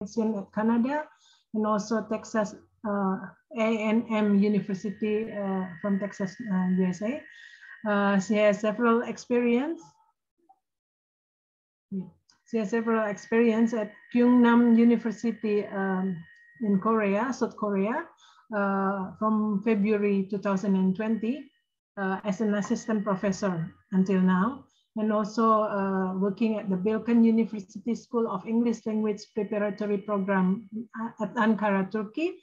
at Canada, and also Texas A&M University from Texas, USA. She has several experience. She has several experience at Kyungnam University in Korea, South Korea, from February 2020 as an assistant professor until now, and also working at the Bilkent University School of English Language Preparatory Program at Ankara, Turkey,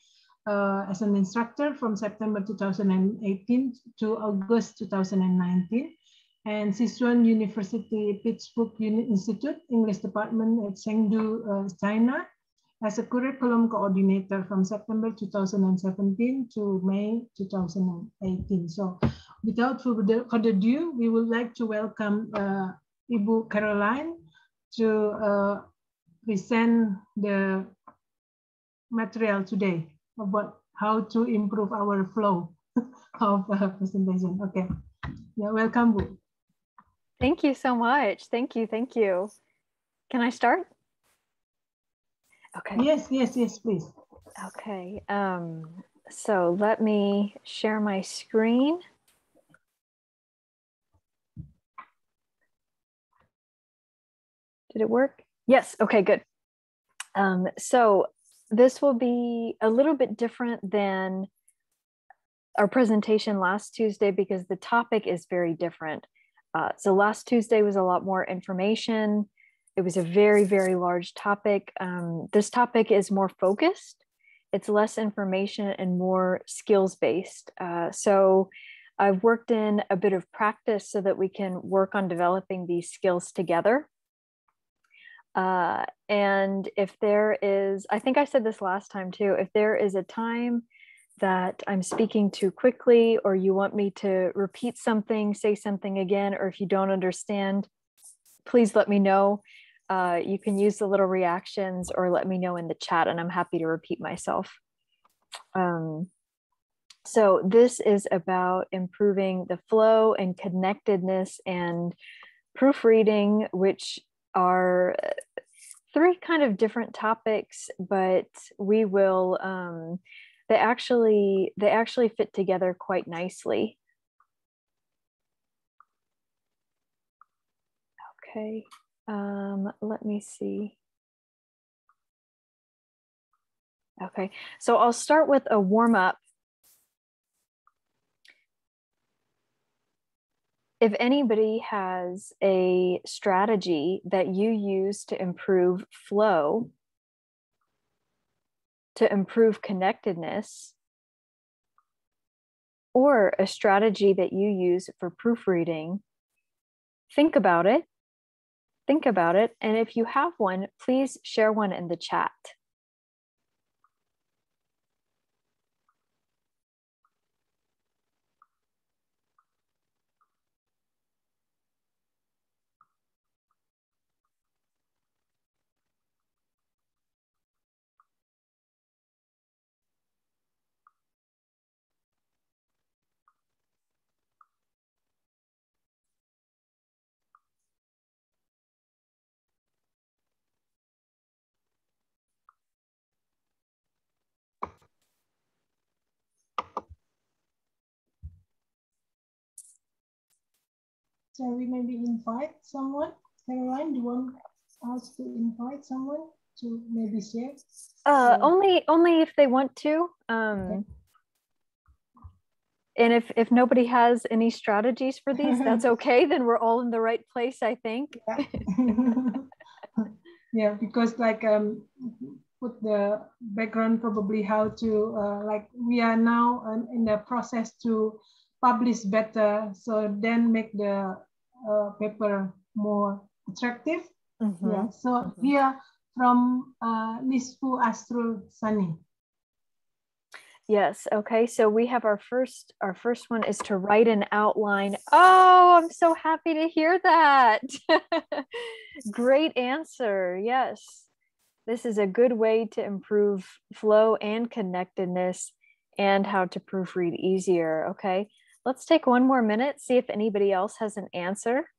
as an instructor from September 2018 to August 2019. And Sichuan University Pittsburgh Institute English Department at Chengdu, China, as a curriculum coordinator from September 2017 to May 2018. So without further ado, we would like to welcome Ibu Caroline to present the material today about how to improve our flow of presentation. Okay, yeah, welcome, Bu. Thank you so much. Thank you. Thank you. Can I start? Okay. Yes, please. Okay. So let me share my screen. Did it work? Yes. Okay, good. So this will be a little bit different than our presentation last Tuesday because the topic is very different. So last Tuesday was a lot more information. It was a very, very large topic. This topic is more focused. It's less information and more skills-based. So I've worked in a bit of practice so that we can work on developing these skills together. And if there is, I think I said this last time too, if there is a time that I'm speaking too quickly, or you want me to repeat something, say something again, or if you don't understand, please let me know. You can use the little reactions or let me know in the chat, and I'm happy to repeat myself. So this is about improving the flow and connectedness and proofreading, which are three kind of different topics, but we will, they actually fit together quite nicely. Okay, let me see. Okay, so I'll start with a warm-up. If anybody has a strategy that you use to improve flow, to improve connectedness, or a strategy that you use for proofreading, think about it. Think about it. And if you have one, please share one in the chat. So we maybe invite someone. Caroline, do you want us to invite someone to maybe share? Only if they want to. Okay. And if nobody has any strategies for these, that's okay. Then we're all in the right place, I think. Yeah, yeah, because like put the background probably how to like we are now in the process to publish better, so then make the paper more attractive. Mm-hmm. Yeah. So here from Nisfu Astrul Sunny. Yes. Okay. So we have our first one is to write an outline. Oh, I'm so happy to hear that. Great answer. Yes. This is a good way to improve flow and connectedness and how to proofread easier. Okay. Let's take one more minute, see if anybody else has an answer.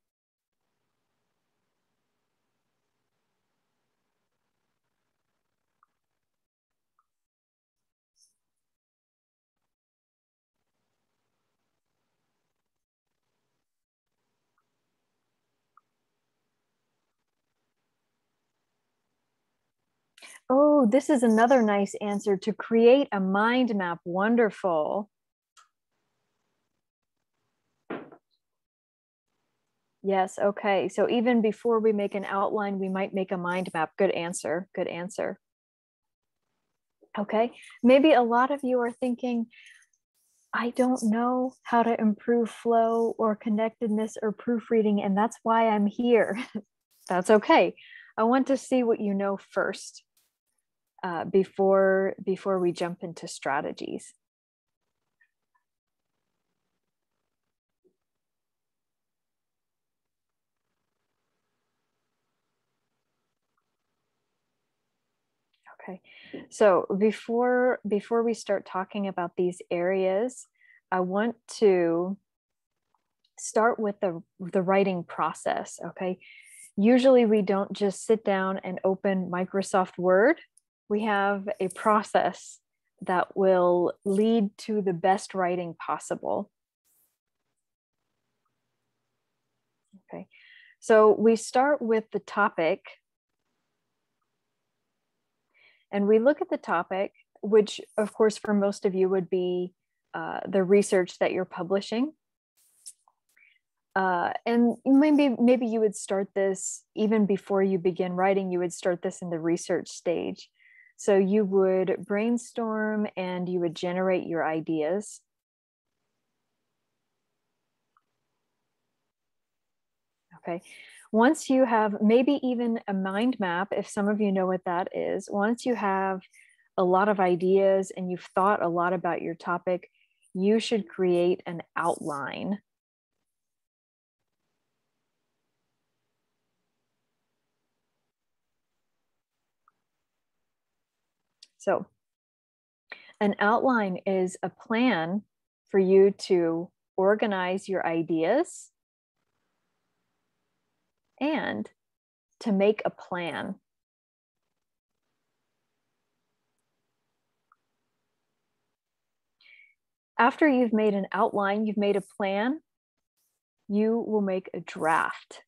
Oh, this is another nice answer, to create a mind map. Wonderful. Yes, okay. So even before we make an outline, we might make a mind map. Good answer, good answer. Okay, maybe a lot of you are thinking, I don't know how to improve flow or connectedness or proofreading, and that's why I'm here. That's okay. I want to see what you know first before we jump into strategies. Okay, so before we start talking about these areas, I want to start with the writing process. Okay, usually we don't just sit down and open Microsoft Word. We have a process that will lead to the best writing possible. Okay, so we start with the topic. And we look at the topic, which of course for most of you would be the research that you're publishing. And maybe you would start this even before you begin writing. You would start this in the research stage. So you would brainstorm and you would generate your ideas. Okay. Once you have maybe even a mind map, if some of you know what that is, once you have a lot of ideas and you've thought a lot about your topic, you should create an outline. So an outline is a plan for you to organize your ideas and to make a plan. After you've made an outline, you've made a plan, you will make a draft.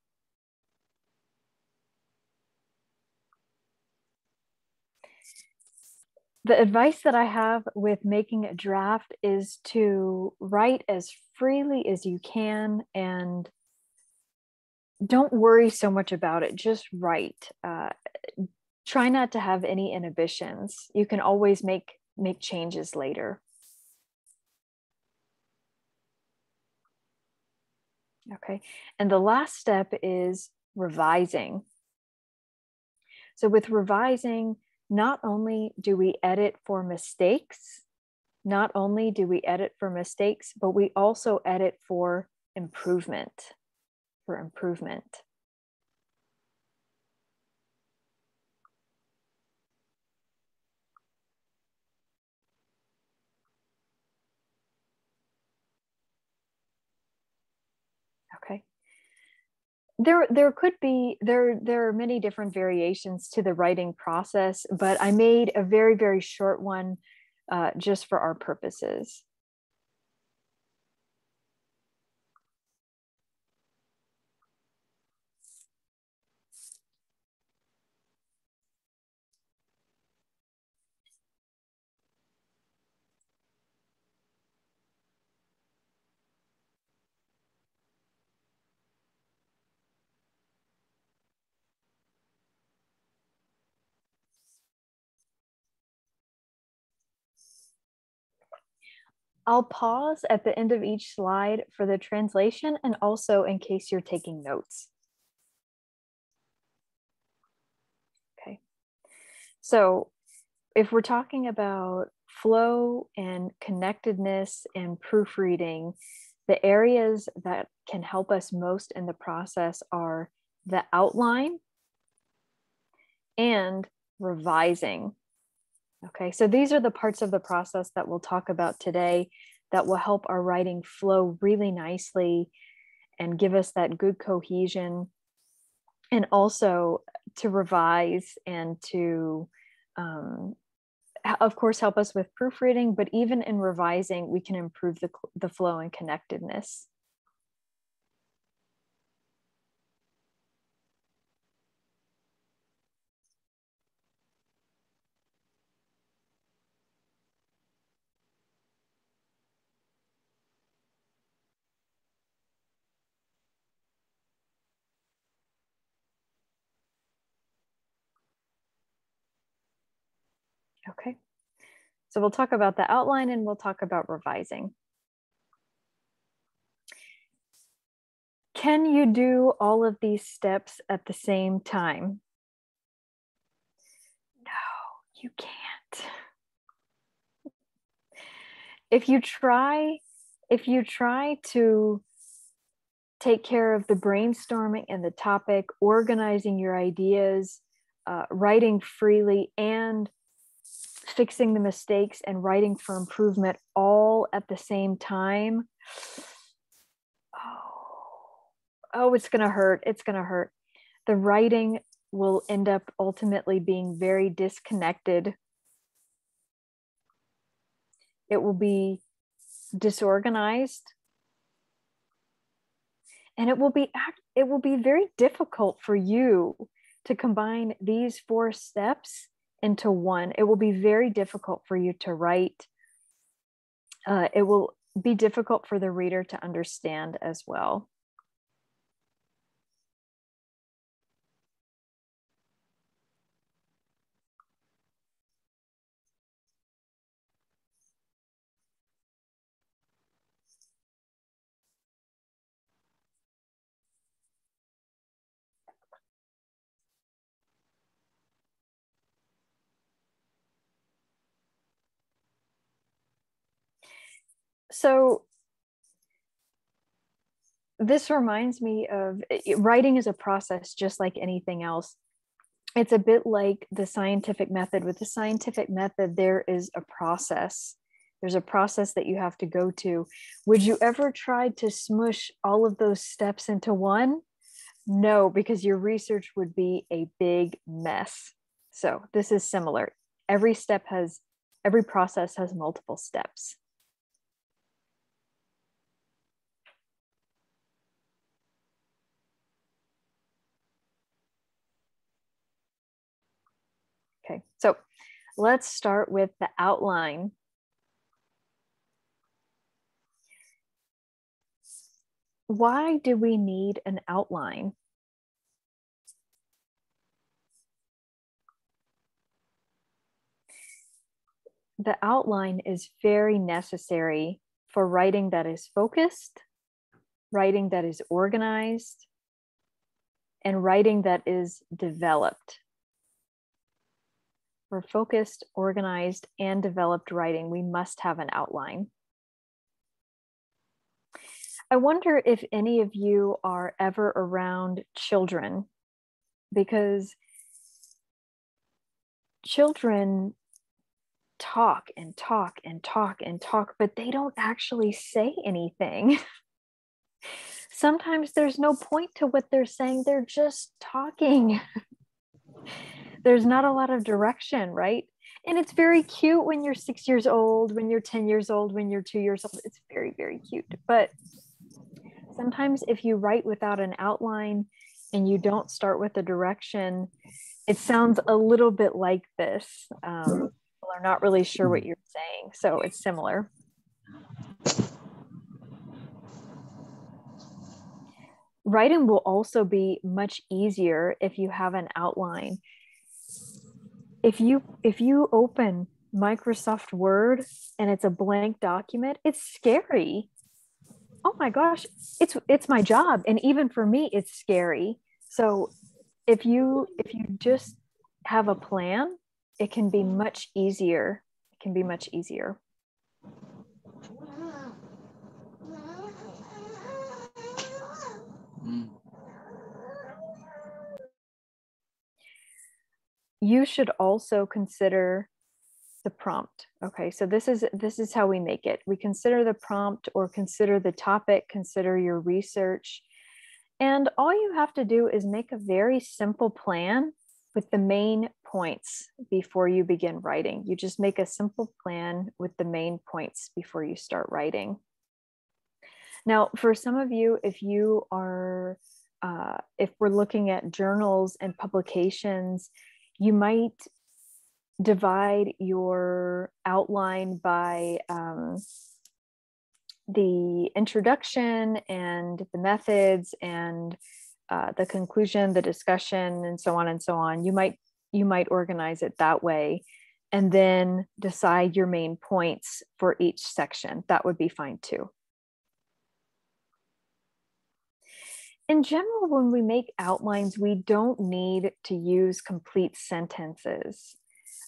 The advice that I have with making a draft is to write as freely as you can and don't worry so much about it. Just write. Try not to have any inhibitions. You can always make changes later. Okay, and the last step is revising. So with revising, not only do we edit for mistakes, but we also edit for improvement. Okay. There are many different variations to the writing process, but I made a very, very short one just for our purposes. I'll pause at the end of each slide for the translation and also in case you're taking notes. Okay. So if we're talking about flow and connectedness and proofreading, the areas that can help us most in the process are the outline and revising. Okay, so these are the parts of the process that we'll talk about today that will help our writing flow really nicely and give us that good cohesion, and also to revise and to, of course, help us with proofreading, but even in revising, we can improve the flow and connectedness. Okay. So we'll talk about the outline and we'll talk about revising. Can you do all of these steps at the same time? No, you can't. If you try to take care of the brainstorming and the topic, organizing your ideas, writing freely, and fixing the mistakes and writing for improvement all at the same time, oh, it's going to hurt. It's going to hurt. The writing will end up ultimately being very disconnected. It will be disorganized. And it will be very difficult for you to combine these 4 steps into one. It will be very difficult for you to write. It will be difficult for the reader to understand as well. So this reminds me of writing is a process just like anything else. It's a bit like the scientific method. With the scientific method, there is a process. There's a process that you have to go to. Would you ever try to smush all of those steps into one? No, because your research would be a big mess. So this is similar. Every process has multiple steps. Okay, so let's start with the outline. Why do we need an outline? The outline is very necessary for writing that is focused, writing that is organized, and writing that is developed. For focused, organized, and developed writing, we must have an outline. I wonder if any of you are ever around children, because children talk and talk and talk and talk, but they don't actually say anything. Sometimes there's no point to what they're saying. They're just talking. There's not a lot of direction, right? And it's very cute when you're 6 years old, when you're 10 years old, when you're 2 years old. It's very, very cute. But sometimes if you write without an outline and you don't start with a direction, it sounds a little bit like this. People are not really sure what you're saying. So it's similar. Writing will also be much easier if you have an outline. If you open Microsoft Word and it's a blank document, it's scary. Oh my gosh, it's my job. And even for me, it's scary. So if you just have a plan, it can be much easier. It can be much easier. You should also consider the prompt. Okay, so this is how we make it. We consider the prompt or consider the topic, consider your research. And all you have to do is make a very simple plan with the main points before you begin writing. You just make a simple plan with the main points before you start writing. Now, for some of you, if we're looking at journals and publications, you might divide your outline by the introduction and the methods and the conclusion, the discussion, and so on and so on. You might organize it that way. and then decide your main points for each section. That would be fine too. In general, when we make outlines, we don't need to use complete sentences.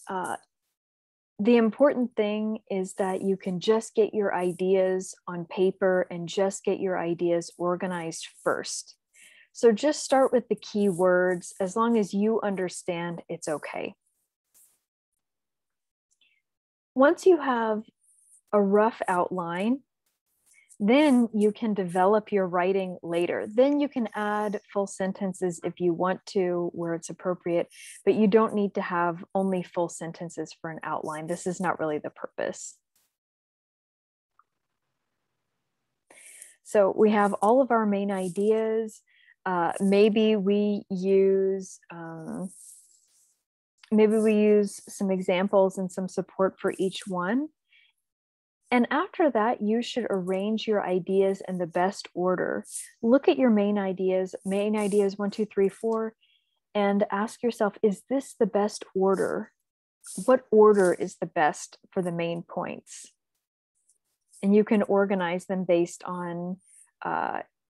The important thing is that you can just get your ideas on paper and just get your ideas organized first. So just start with the key words. As long as you understand, it's okay. Once you have a rough outline, then you can develop your writing later. Then you can add full sentences if you want to, where it's appropriate, but you don't need to have only full sentences for an outline. This is not really the purpose. So we have all of our main ideas. Maybe we use some examples and some support for each one. And after that, you should arrange your ideas in the best order. Look at your main ideas 1, 2, 3, 4, and ask yourself, is this the best order? What order is the best for the main points? And you can organize them based on,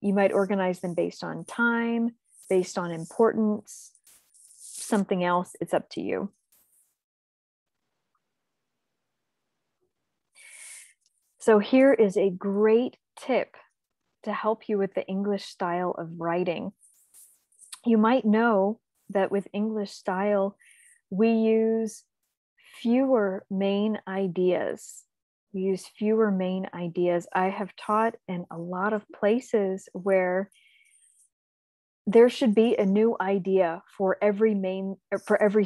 you might organize them based on time, based on importance, something else, it's up to you. So here is a great tip to help you with the English style of writing. You might know that with English style, we use fewer main ideas. We use fewer main ideas. I have taught in a lot of places where there should be a new idea for every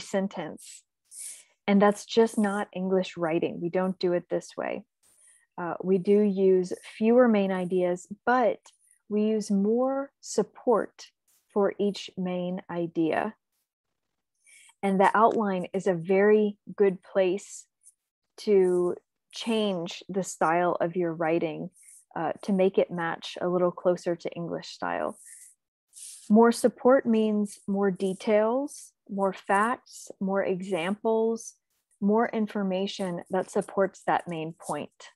sentence. And that's just not English writing. We don't do it this way. We do use fewer main ideas, but we use more support for each main idea. And the outline is a very good place to change the style of your writing to make it match a little closer to English style. More support means more details, more facts, more examples, more information that supports that main point.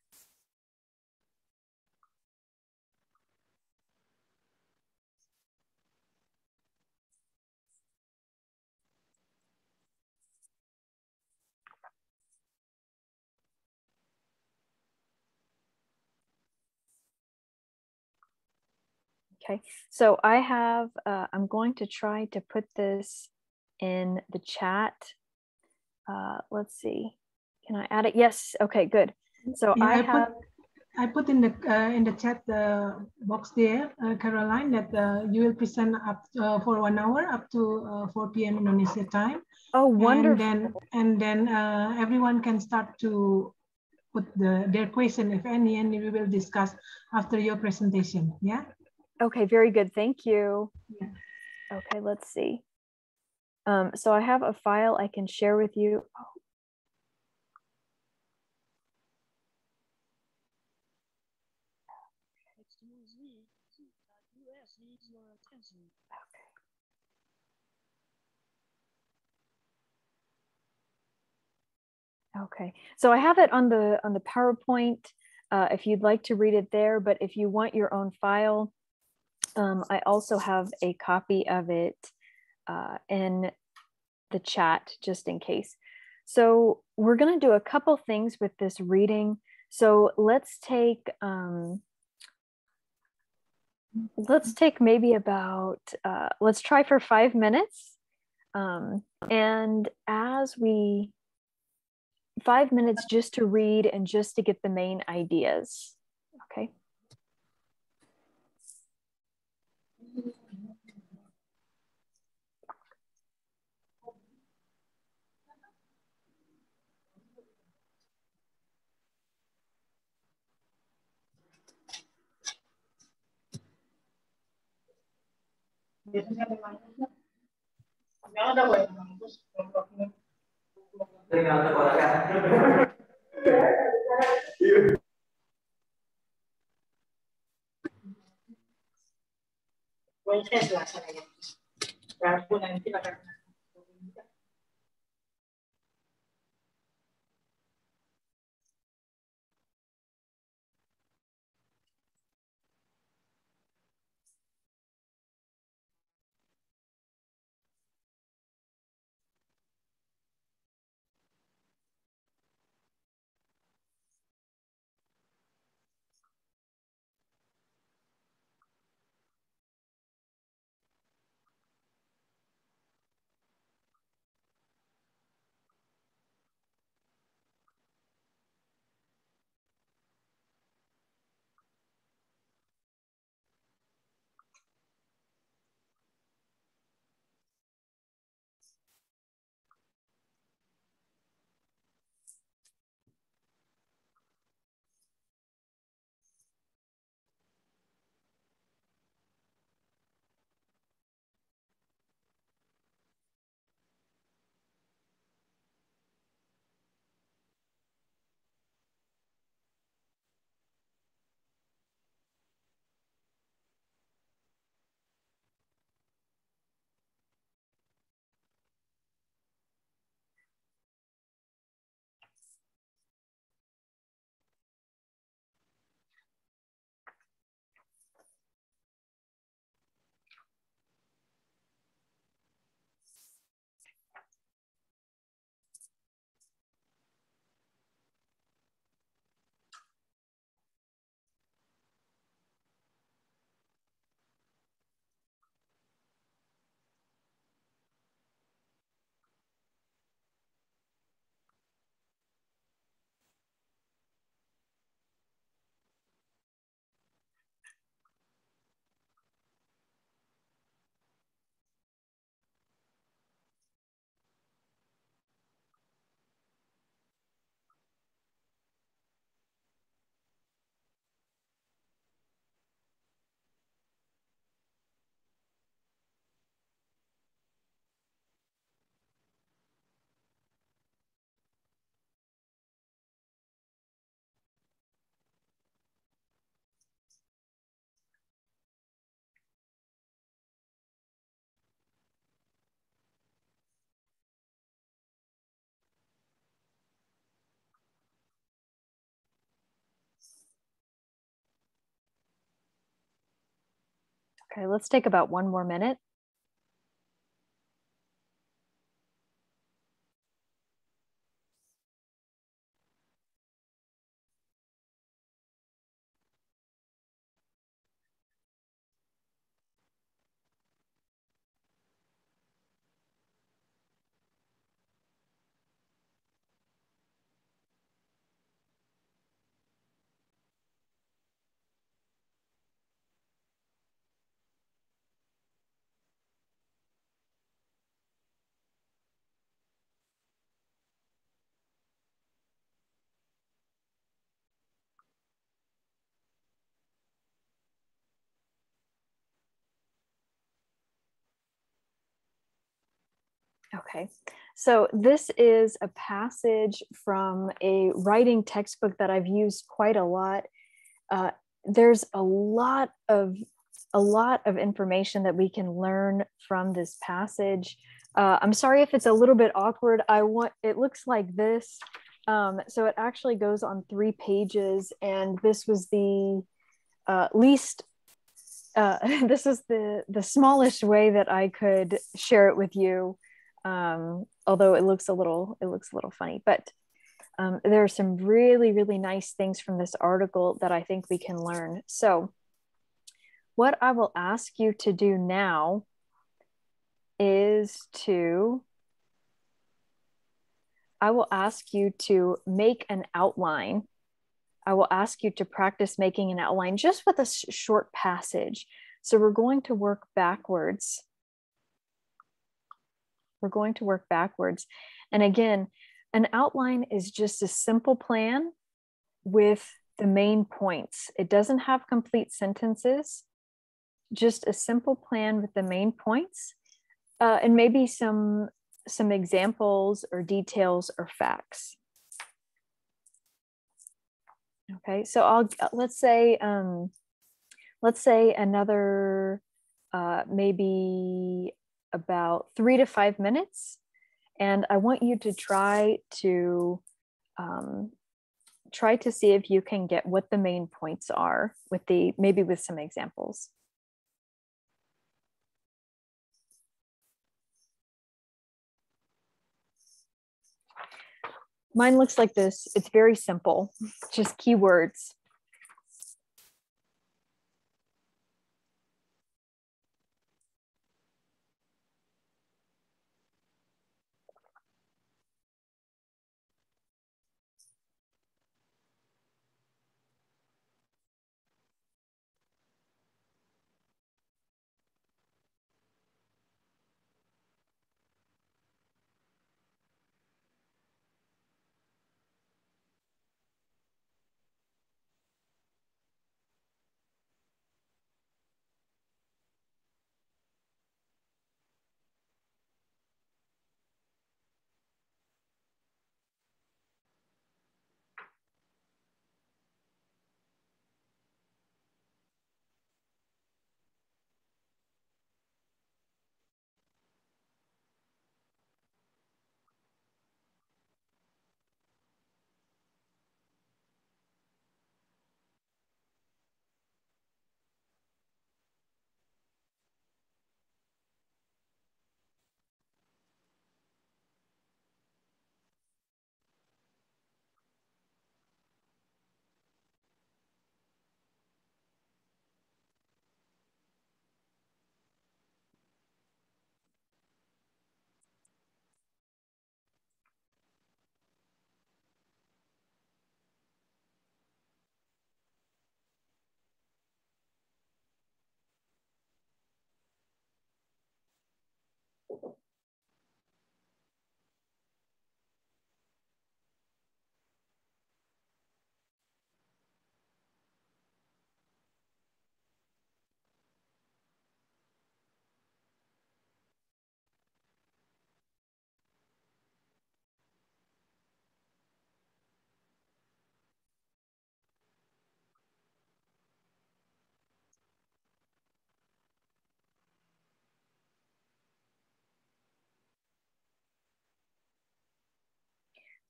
Okay, so I have, I'm going to try to put this in the chat. Let's see, can I add it? Yes, okay, good. So yeah, I put in the chat box there, Caroline, that you will present up for 1 hour up to 4 p.m. Indonesia time. Oh, wonderful. And then everyone can start to put their question, if any, and we will discuss after your presentation, yeah? Okay, very good, thank you. Yeah. Okay, let's see. So I have a file I can share with you. Oh. Okay, so I have it on the PowerPoint if you'd like to read it there, but if you want your own file, I also have a copy of it in the chat just in case. So we're going to do a couple things with this reading. So let's take maybe about, let's try for 5 minutes. And as 5 minutes just to read and just to get the main ideas, okay? Okay, let's take about 1 more minute. Okay, so this is a passage from a writing textbook that I've used quite a lot. There's a lot of information that we can learn from this passage. I'm sorry if it's a little bit awkward. It looks like this. So it actually goes on 3 pages, and this was the least. This is the smallest way that I could share it with you. Although it looks a little funny, but there are some really, really nice things from this article that I think we can learn. So what I will ask you to do now is I will ask you to make an outline. I will ask you to practice making an outline just with a short passage. So we're going to work backwards. And again, an outline is just a simple plan with the main points. It doesn't have complete sentences, just a simple plan with the main points, and maybe some examples or details or facts. Okay, so let's say another maybe about 3 to 5 minutes, and I want you to try to see if you can get what the main points are maybe with some examples. Mine looks like this. It's very simple, just keywords.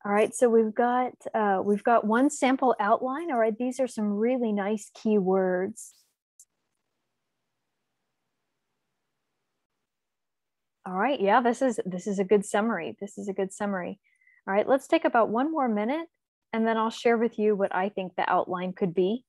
All right, so we've got one sample outline. All right, these are some really nice keywords. All right, yeah, this is a good summary. This is a good summary. All right, let's take about 1 more minute, and then I'll share with you what I think the outline could be.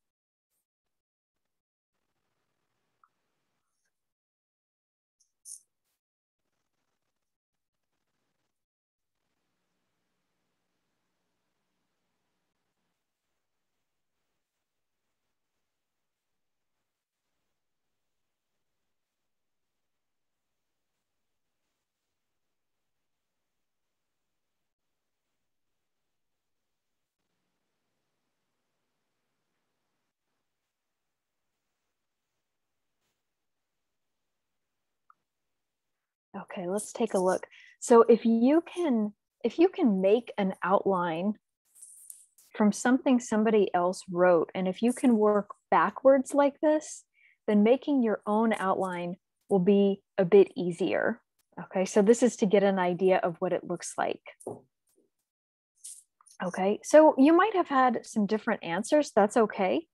Okay, let's take a look. So if you can make an outline from something somebody else wrote, and if you can work backwards like this, then making your own outline will be a bit easier. Okay, so this is to get an idea of what it looks like. Okay, so you might have had some different answers. That's okay.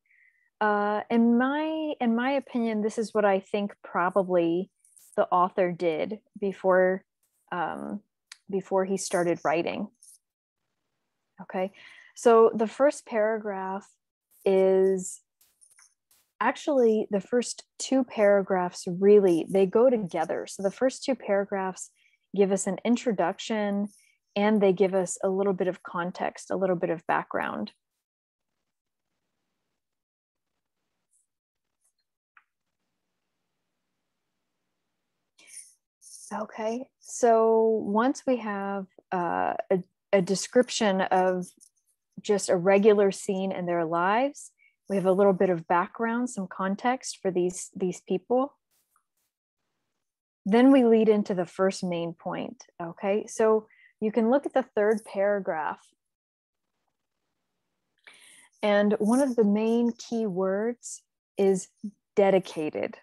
In my opinion, this is what I think probably the author did before he started writing. Okay, so the first paragraph is actually the first 2 paragraphs, really, they go together. So the first 2 paragraphs give us an introduction, and they give us a little bit of context, a little bit of background. Okay, so once we have a description of just a regular scene in their lives, we have a little bit of background, some context for these people. Then we lead into the first main point. Okay, so you can look at the 3rd paragraph. And one of the main key words is dedicated.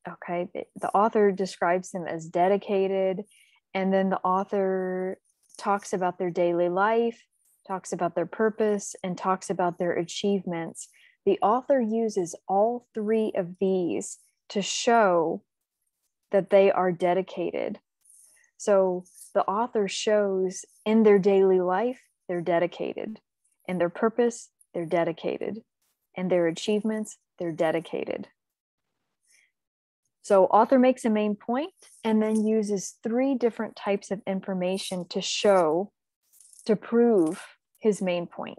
Okay, the author describes them as dedicated, and then the author talks about their daily life, talks about their purpose, and talks about their achievements. The author uses all 3 of these to show that they are dedicated. So the author shows in their daily life, they're dedicated. In their purpose, they're dedicated. In their achievements, they're dedicated. So author makes a main point and then uses 3 different types of information to show, to prove his main point.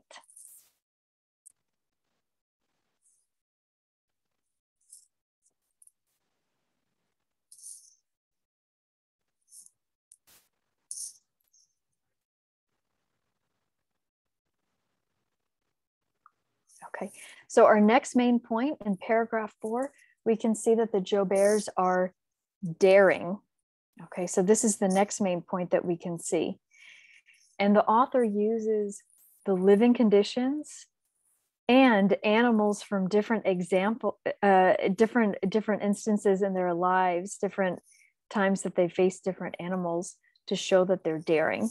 Okay, so our next main point in paragraph 4, we can see that the Joberts are daring. Okay, so this is the next main point that we can see. And the author uses the living conditions and animals from different different instances in their lives, different times that they face different animals, to show that they're daring.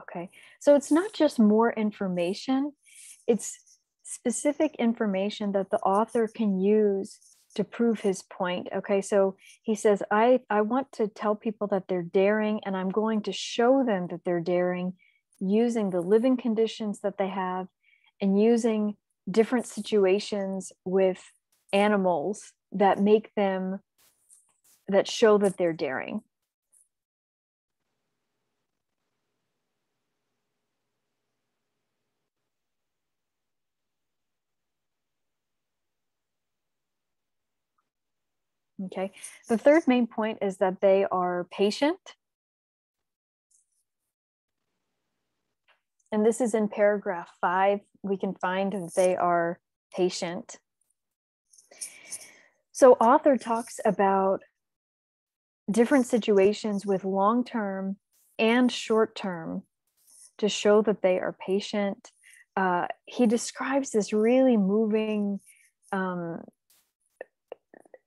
Okay, so it's not just more information, it's specific information that the author can use to prove his point. Okay, so he says, I want to tell people that they're daring, and I'm going to show them that they're daring using the living conditions that they have and using different situations with animals that show that they're daring. Okay, the 3rd main point is that they are patient. And this is in paragraph 5. We can find that they are patient. So author talks about different situations with long-term and short-term to show that they are patient. He describes this really moving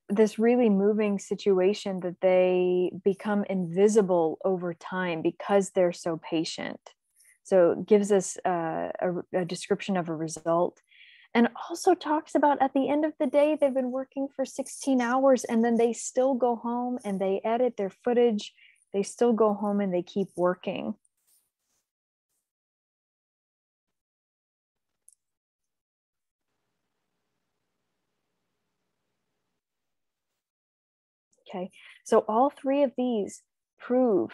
this really moving situation that they become invisible over time because they're so patient. So it gives us a description of a result, and also talks about at the end of the day, they've been working for 16 hours and then they still go home and they edit their footage. They still go home and they keep working. Okay, so all three of these prove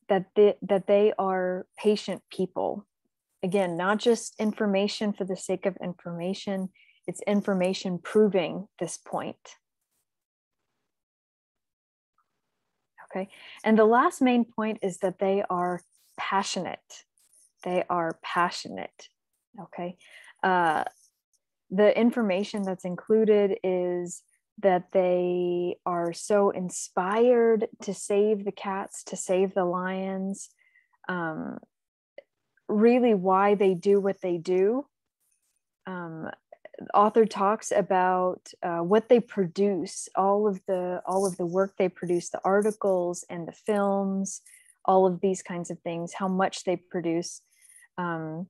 that they are patient people. Again, not just information for the sake of information, it's information proving this point. Okay, and the last main point is that they are passionate. They are passionate. Okay, the information that's included is that they are so inspired to save the cats, to save the lions, really why they do what they do. Author talks about what they produce, all of the work they produce, the articles and the films, all of these kinds of things, how much they produce, and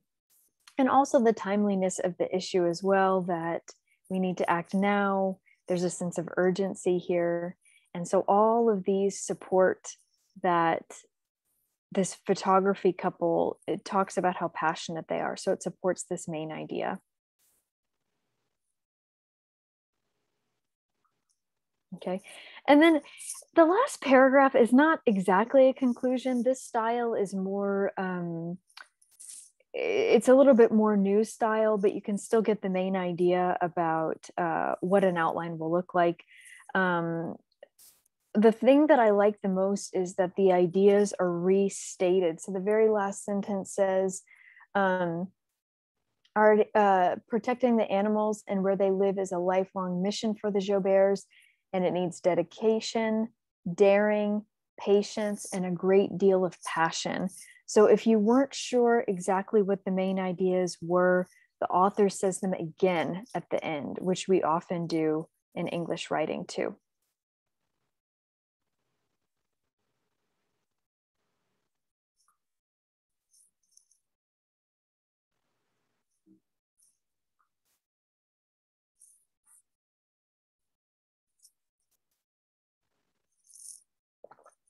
also the timeliness of the issue as well, that we need to act now. There's a sense of urgency here. And so all of these support that this photography couple, it talks about how passionate they are. So it supports this main idea. Okay, and then the last paragraph is not exactly a conclusion. This style is more, it's a little bit more news style, but you can still get the main idea about what an outline will look like. The thing that I like the most is that the ideas are restated. So the very last sentence says, protecting the animals and where they live is a lifelong mission for the Joberts, and it needs dedication, daring, patience, and a great deal of passion. So if you weren't sure exactly what the main ideas were, the author says them again at the end, which we often do in English writing too.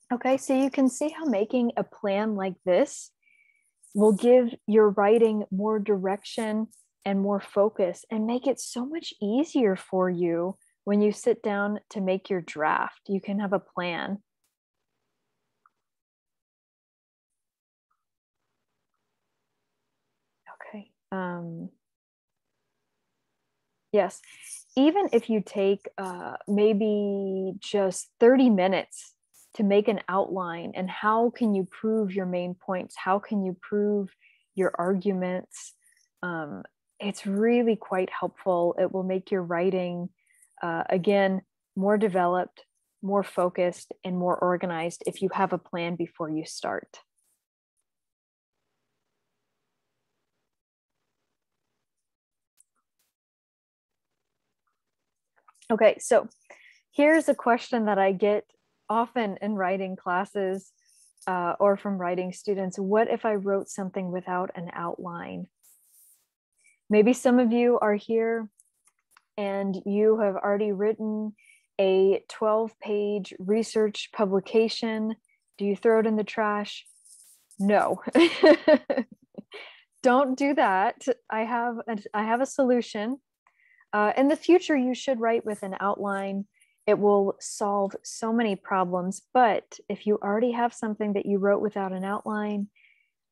Okay, so you can see how making a plan like this will give your writing more direction and more focus and make it so much easier for you when you sit down to make your draft. You can have a plan. Okay. Yes, even if you take maybe just 30 minutes to make an outline, and how can you prove your main points? How can you prove your arguments? It's really quite helpful. It will make your writing, again, more developed, more focused, and more organized if you have a plan before you start. Okay, so here's a question that I get often in writing classes or from writing students. What if I wrote something without an outline? Maybe some of you are here and you have already written a 12-page research publication. Do you throw it in the trash? No. Don't do that. I have a solution. In the future, you should write with an outline. It will solve so many problems. But if you already have something that you wrote without an outline,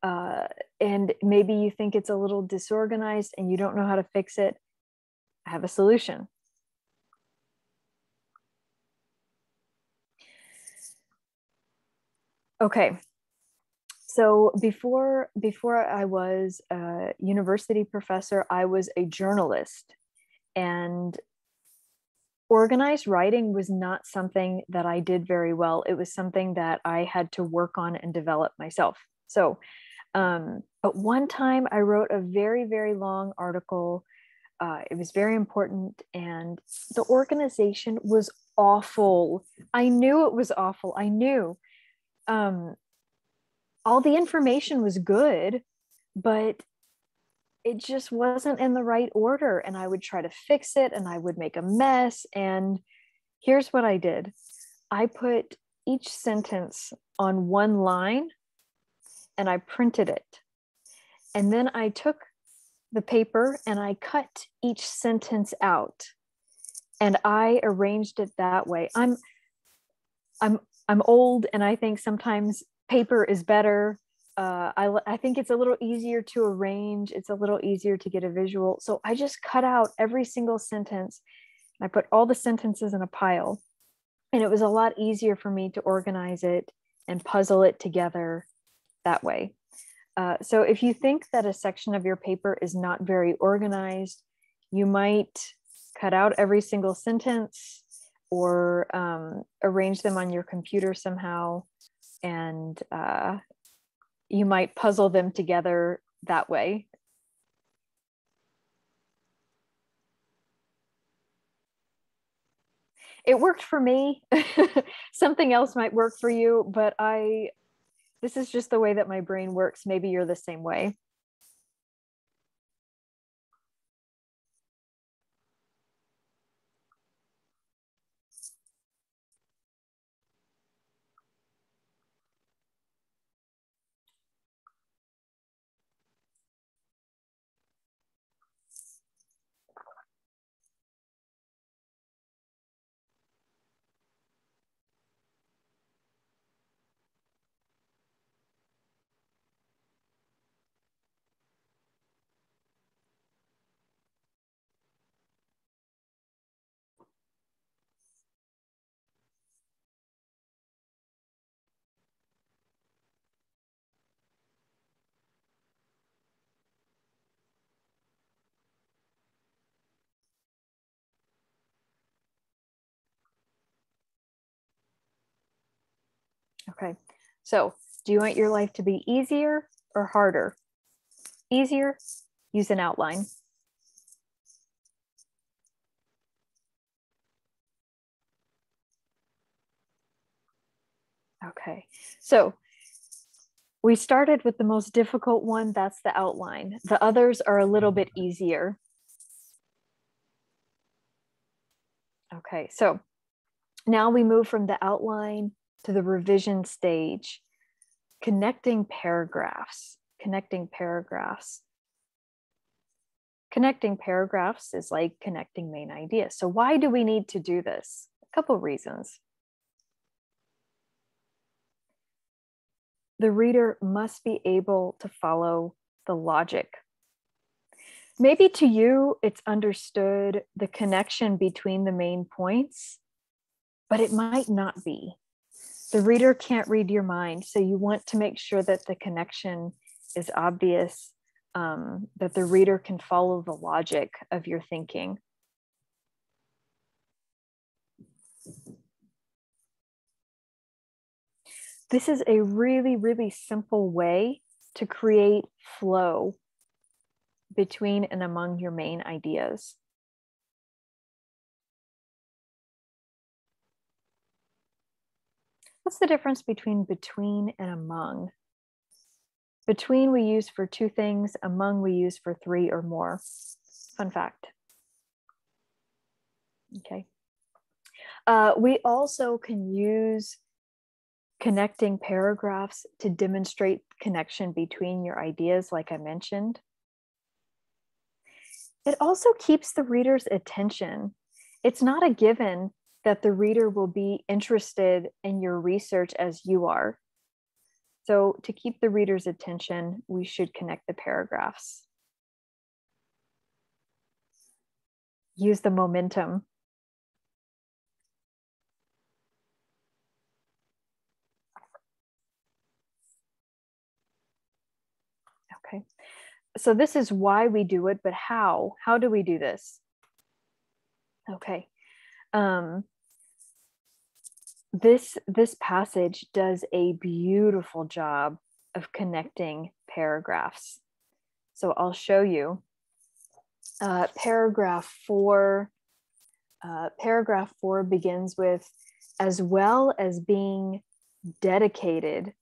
and maybe you think it's a little disorganized and you don't know how to fix it, I have a solution. Okay. So before I was a university professor, I was a journalist, and organized writing was not something that I did very well. It was something that I had to work on and develop myself. So at one time I wrote a very, very long article. It was very important, and the organization was awful. I knew it was awful. I knew all the information was good, but it just wasn't in the right order. And I would try to fix it and I would make a mess. And here's what I did. I put each sentence on one line and I printed it. And then I took the paper and I cut each sentence out and I arranged it that way. I'm old and I think sometimes paper is better. I think it's a little easier to arrange. It's a little easier to get a visual. So I just cut out every single sentence. I put all the sentences in a pile, and it was a lot easier for me to organize it and puzzle it together that way. So if you think that a section of your paper is not very organized, you might cut out every single sentence or arrange them on your computer somehow, and you might puzzle them together that way. It worked for me. Something else might work for you, but this is just the way that my brain works. Maybe you're the same way. Okay, so do you want your life to be easier or harder? Easier, use an outline. Okay, so we started with the most difficult one, that's the outline. The others are a little bit easier. Okay, so now we move from the outline to the revision stage, connecting paragraphs. Connecting paragraphs is like connecting main ideas. So why do we need to do this? A couple reasons. The reader must be able to follow the logic. Maybe to you, it's understood the connection between the main points, but it might not be. The reader can't read your mind, so you want to make sure that the connection is obvious, that the reader can follow the logic of your thinking. This is a really, really simple way to create flow between and among your main ideas. What's the difference between and among? Between we use for 2 things, among we use for 3 or more. Fun fact. Okay. We also can use connecting paragraphs to demonstrate connection between your ideas, like I mentioned. It also keeps the reader's attention. It's not a given that the reader will be interested in your research as you are. So to keep the reader's attention, we should connect the paragraphs. Use the momentum. Okay, so this is why we do it, but how? How do we do this? Okay, this passage does a beautiful job of connecting paragraphs. So I'll show you. Paragraph 4 Paragraph 4 begins with, as well as being dedicated,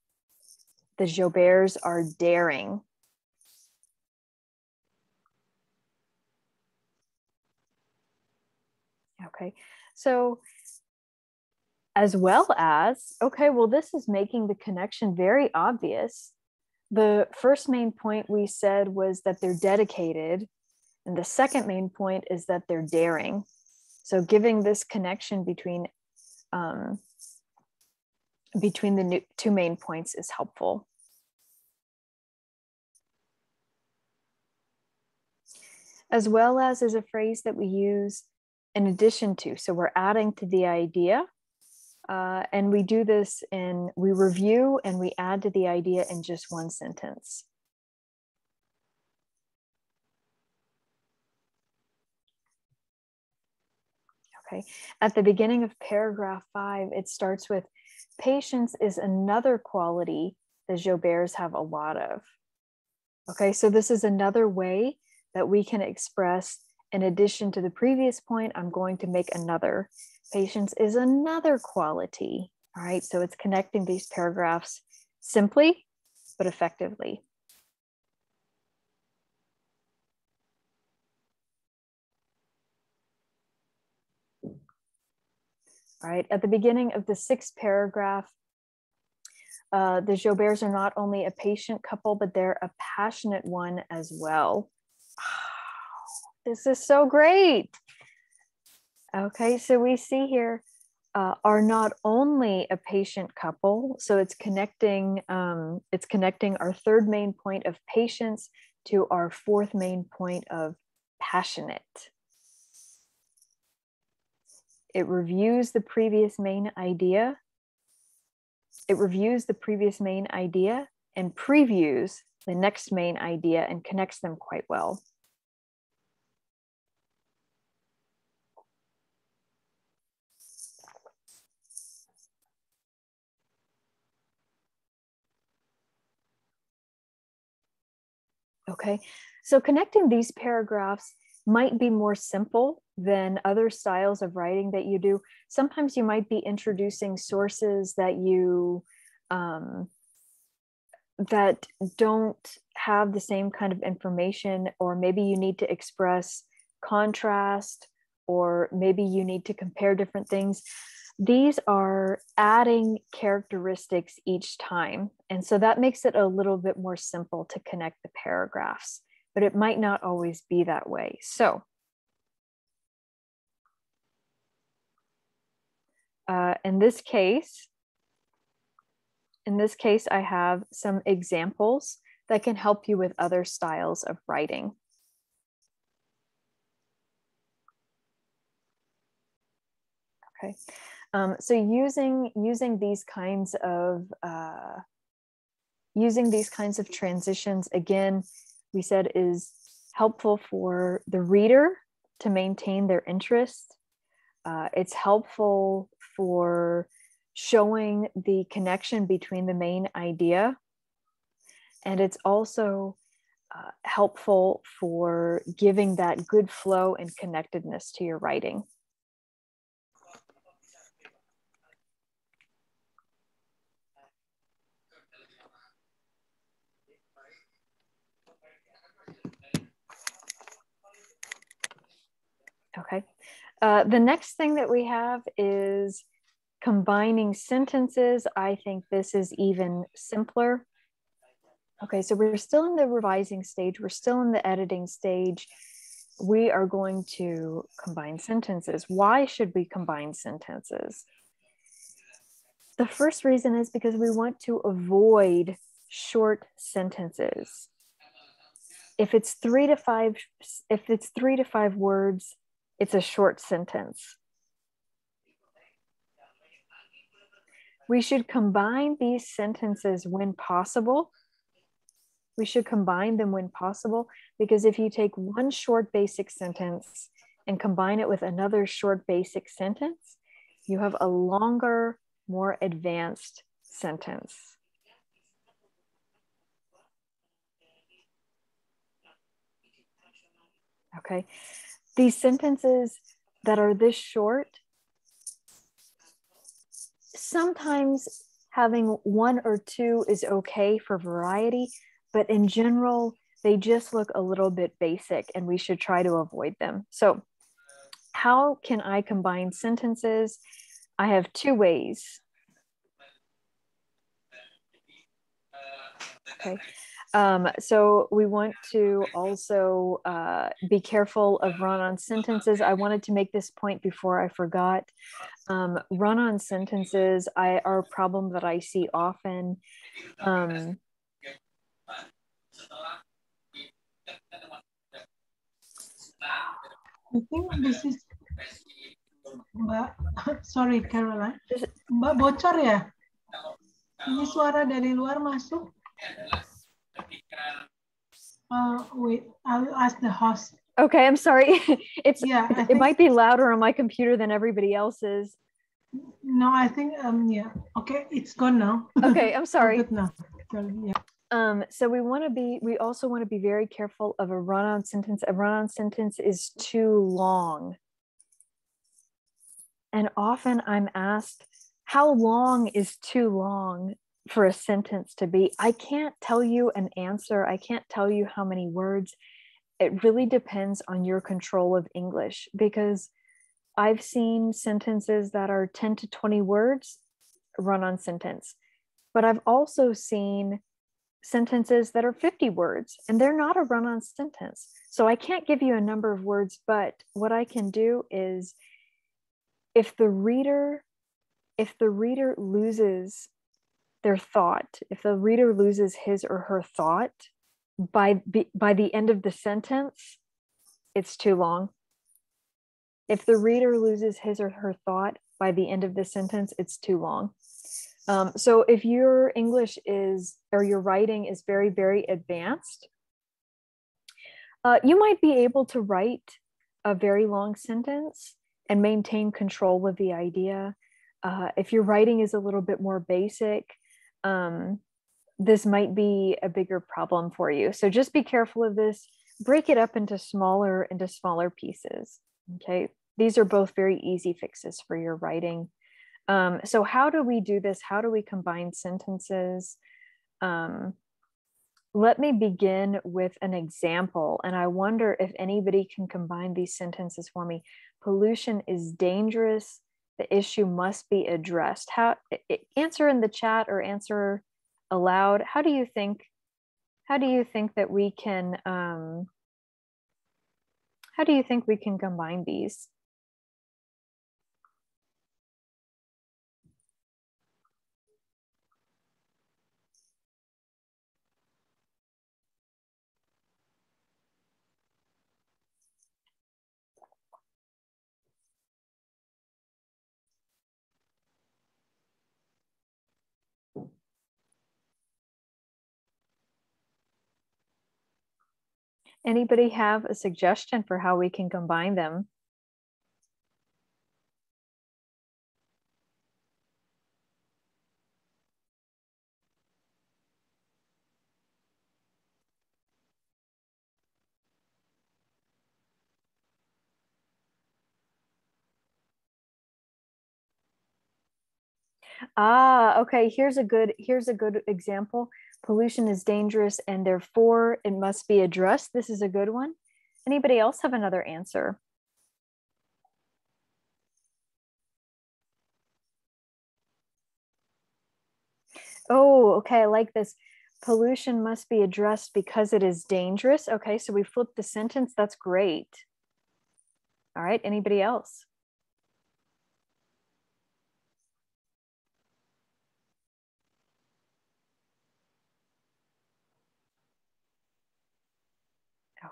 the Jauberts are daring. Okay, so as well as, okay, well, this is making the connection very obvious. The first main point we said was that they're dedicated, and the second main point is that they're daring. So giving this connection between the two main points is helpful. As well as is a phrase that we use in addition to. So we're adding to the idea. And we do this we review and we add to the idea in just one sentence. Okay, at the beginning of paragraph 5, it starts with, patience is another quality that Jauberts have a lot of. Okay, so this is another way that we can express, in addition to the previous point, I'm going to make another. Patience is another quality. All right, so it's connecting these paragraphs simply, but effectively. All right, at the beginning of the 6th paragraph, the Jauberts are not only a patient couple, but they're a passionate one as well. This is so great. Okay, so we see here are not only a patient couple, so it's connecting our third main point of patience to our fourth main point of passionate. It reviews the previous main idea. It reviews the previous main idea and previews the next main idea and connects them quite well. Okay, so connecting these paragraphs might be more simple than other styles of writing that you do. Sometimes you might be introducing sources that you that don't have the same kind of information, or maybe you need to express contrast, or maybe you need to compare different things. These are adding characteristics each time. And so that makes it a little bit more simple to connect the paragraphs, but it might not always be that way. So in this case, I have some examples that can help you with other styles of writing. Okay. So using these kinds of transitions, again, we said is helpful for the reader to maintain their interest. It's helpful for showing the connection between the main idea, and it's also helpful for giving that good flow and connectedness to your writing. Okay, the next thing that we have is combining sentences. I think this is even simpler. Okay, so we're still in the revising stage. We're still in the editing stage. We are going to combine sentences. Why should we combine sentences? The first reason is because we want to avoid short sentences. If it's 3 to 5 words, it's a short sentence. We should combine these sentences when possible. We should combine them when possible, because if you take one short basic sentence and combine it with another short basic sentence, you have a longer, more advanced sentence. Okay, these sentences that are this short, sometimes having one or two is okay for variety, but in general, they just look a little bit basic and we should try to avoid them. So how can I combine sentences? I have two ways. Okay. So we want to also be careful of run-on sentences. I wanted to make this point before I forgot. Run-on sentences are a problem that I see often. I think this is Mbak. Sorry, Caroline. Mbak bocor ya? Ini suara dari luar masuk. Wait, I'll ask the host. Okay, I'm sorry. It might be louder on my computer than everybody else's. No, I think yeah. Okay, it's gone now. Okay, I'm sorry. Good now. So, yeah. So we also want to be very careful of a run-on sentence. A run-on sentence is too long. And often I'm asked, how long is too long for a sentence to be? I can't tell you an answer. I can't tell you how many words. It really depends on your control of English, because I've seen sentences that are 10 to 20 words, run-on sentence. But I've also seen sentences that are 50 words and they're not a run-on sentence. So I can't give you a number of words, but what I can do is if the reader loses their thought, if the reader loses his or her thought by the end of the sentence, it's too long. If the reader loses his or her thought by the end of the sentence, it's too long. So if your English or your writing is very, very advanced, you might be able to write a very long sentence and maintain control of the idea. If your writing is a little bit more basic, this might be a bigger problem for you. So just be careful of this. Break it up into smaller pieces. Okay, these are both very easy fixes for your writing. So how do we do this? How do we combine sentences? Let me begin with an example, and I wonder if anybody can combine these sentences for me. Pollution is dangerous. The issue must be addressed. Answer in the chat or answer aloud. How do you think that we can combine these? Anybody have a suggestion for how we can combine them? Okay, here's a good example. Pollution is dangerous and therefore it must be addressed. This is a good one. Anybody else have another answer? Oh, okay, I like this. Pollution must be addressed because it is dangerous. Okay, so we flipped the sentence. That's great. All right, anybody else?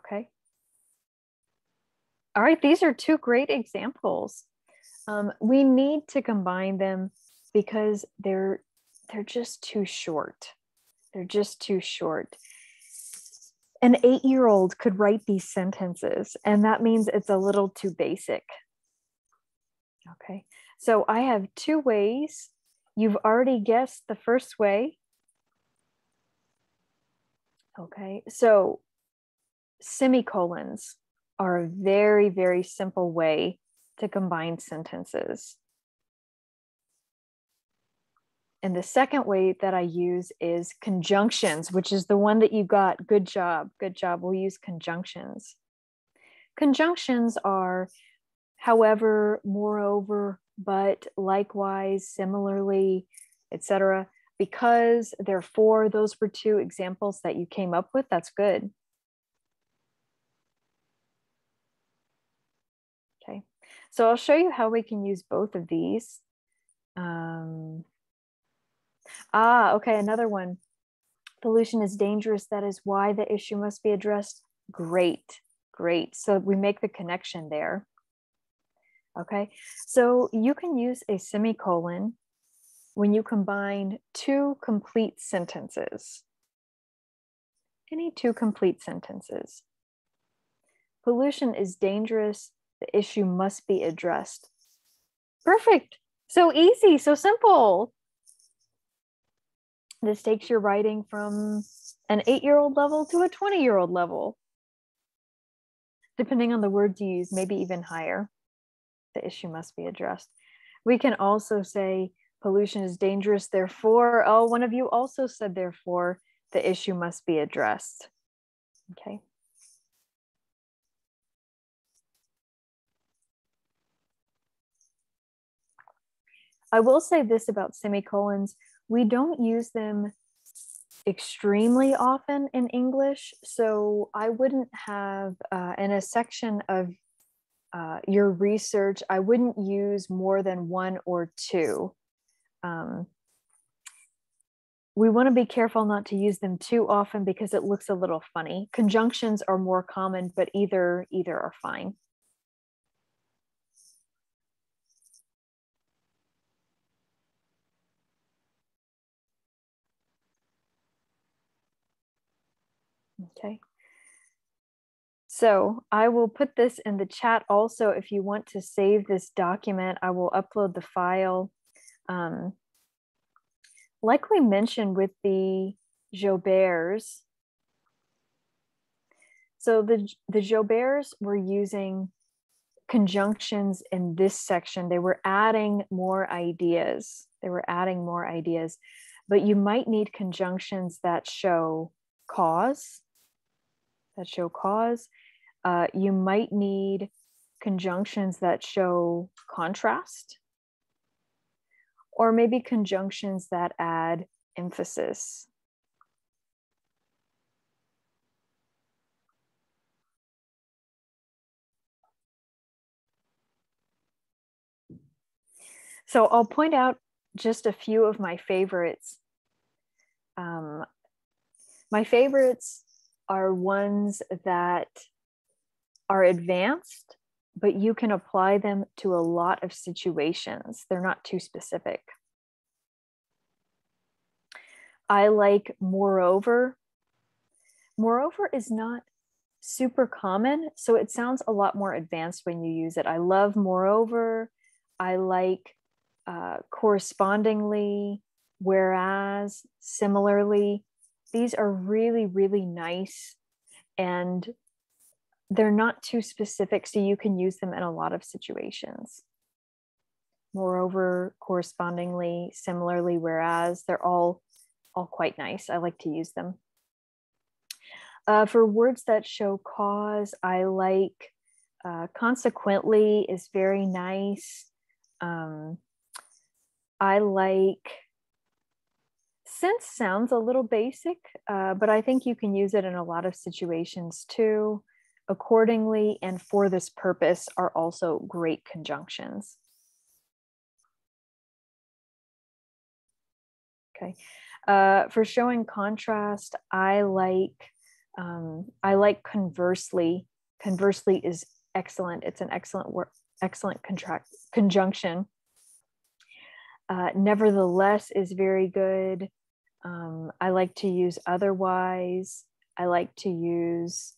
Okay. All right, these are two great examples. We need to combine them because they're just too short. They're just too short. An 8-year-old could write these sentences, and that means it's a little too basic. Okay, so I have two ways. You've already guessed the first way. Okay, so semicolons are a very, very simple way to combine sentences. And the second way that I use is conjunctions, which is the one that you got. Good job. Good job. We'll use conjunctions. Conjunctions are however, moreover, but, likewise, similarly, etc. Because, therefore, those were two examples that you came up with. That's good. Okay, so I'll show you how we can use both of these. Okay, another one. Pollution is dangerous. That is why the issue must be addressed. Great, great. So we make the connection there. Okay, so you can use a semicolon when you combine two complete sentences. Any two complete sentences. Pollution is dangerous. The issue must be addressed. Perfect. So easy, so simple. This takes your writing from an 8-year-old level to a 20-year-old level. Depending on the words you use, maybe even higher. The issue must be addressed. We can also say pollution is dangerous, therefore, oh, one of you also said therefore, the issue must be addressed. Okay. I will say this about semicolons. We don't use them extremely often in English, so I wouldn't have, in a section of your research, I wouldn't use more than one or two. We want to be careful not to use them too often because it looks a little funny. Conjunctions are more common, but either are fine. Okay. So I will put this in the chat also. If you want to save this document, I will upload the file. Like we mentioned with the Jauberts, so the Jauberts were using conjunctions in this section. They were adding more ideas. But you might need conjunctions that show cause. You might need conjunctions that show contrast, or maybe conjunctions that add emphasis. So I'll point out just a few of my favorites. My favorites are ones that are advanced, but you can apply them to a lot of situations. They're not too specific. I like moreover. Moreover is not super common, so it sounds a lot more advanced when you use it. I love moreover. I like correspondingly, whereas, similarly. These are really, really nice, and they're not too specific, so you can use them in a lot of situations. Moreover, correspondingly, similarly, whereas, they're all quite nice. I like to use them. For words that show cause, I like consequently is very nice. I like since sounds a little basic, but I think you can use it in a lot of situations too. Accordingly and for this purpose are also great conjunctions. Okay. For showing contrast, I like conversely. Conversely is excellent. It's an excellent conjunction. Nevertheless is very good. I like to use otherwise. I like to use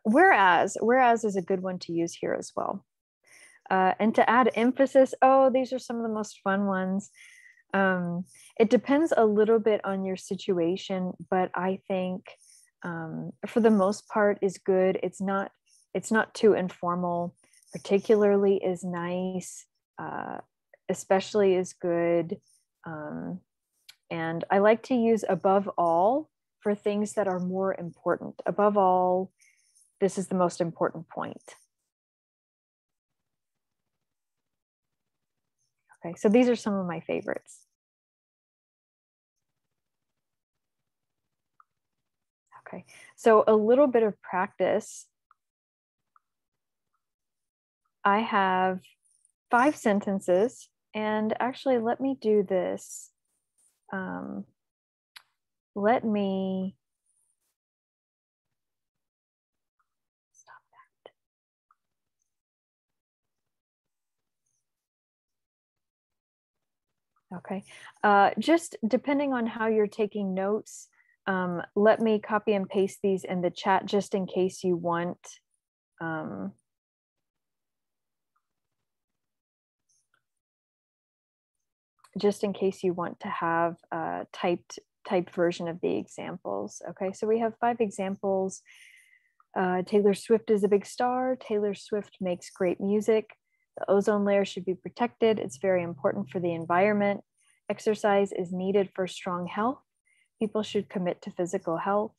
whereas. Whereas is a good one to use here as well. And to add emphasis, oh, these are some of the most fun ones. It depends a little bit on your situation, but I think for the most part is good. It's not too informal. particularly is nice, especially is good. And I like to use above all for things that are more important. Above all, this is the most important point. Okay, so these are some of my favorites. Okay, so a little bit of practice. I have 5 sentences, and actually let me do this. Let me stop that. Okay, just depending on how you're taking notes, let me copy and paste these in the chat just in case you want. Just in case you want to have a typed version of the examples. Okay, so we have 5 examples. Taylor Swift is a big star. Taylor Swift makes great music. The ozone layer should be protected. It's very important for the environment. Exercise is needed for strong health. People should commit to physical health.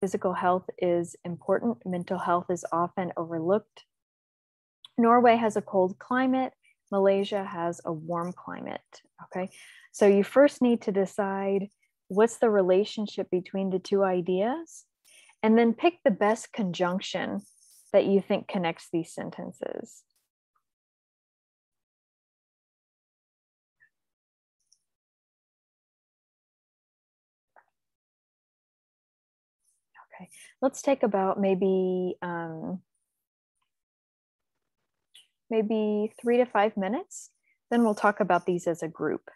Physical health is important. Mental health is often overlooked. Norway has a cold climate. Malaysia has a warm climate. Okay, so you first need to decide what's the relationship between the 2 ideas, and then pick the best conjunction that you think connects these sentences. Okay, let's take about maybe 3 to 5 minutes. Then we'll talk about these as a group.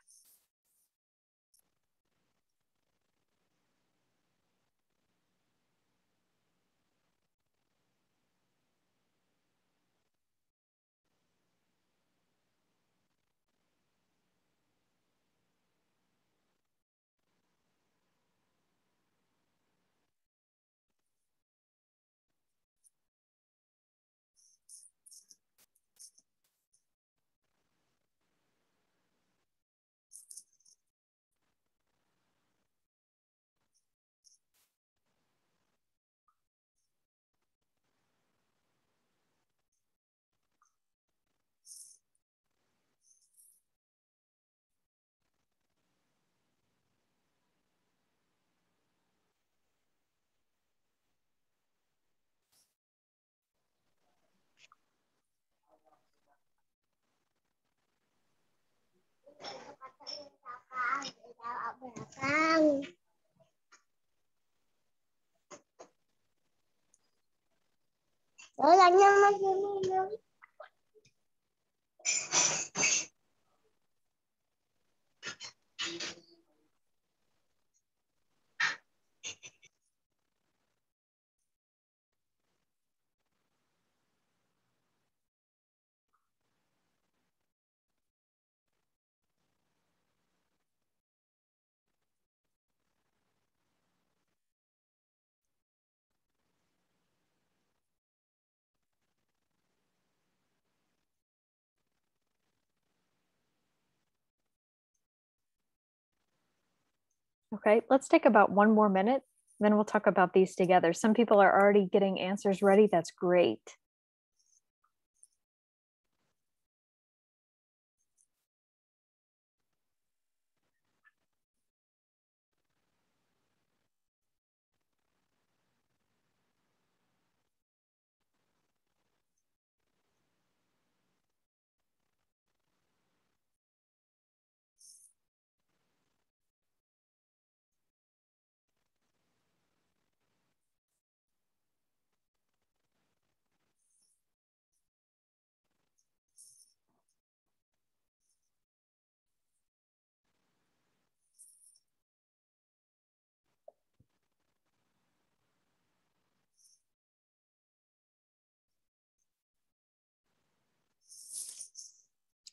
Okay, let's take about 1 more minute, then we'll talk about these together. Some people are already getting answers ready. That's great.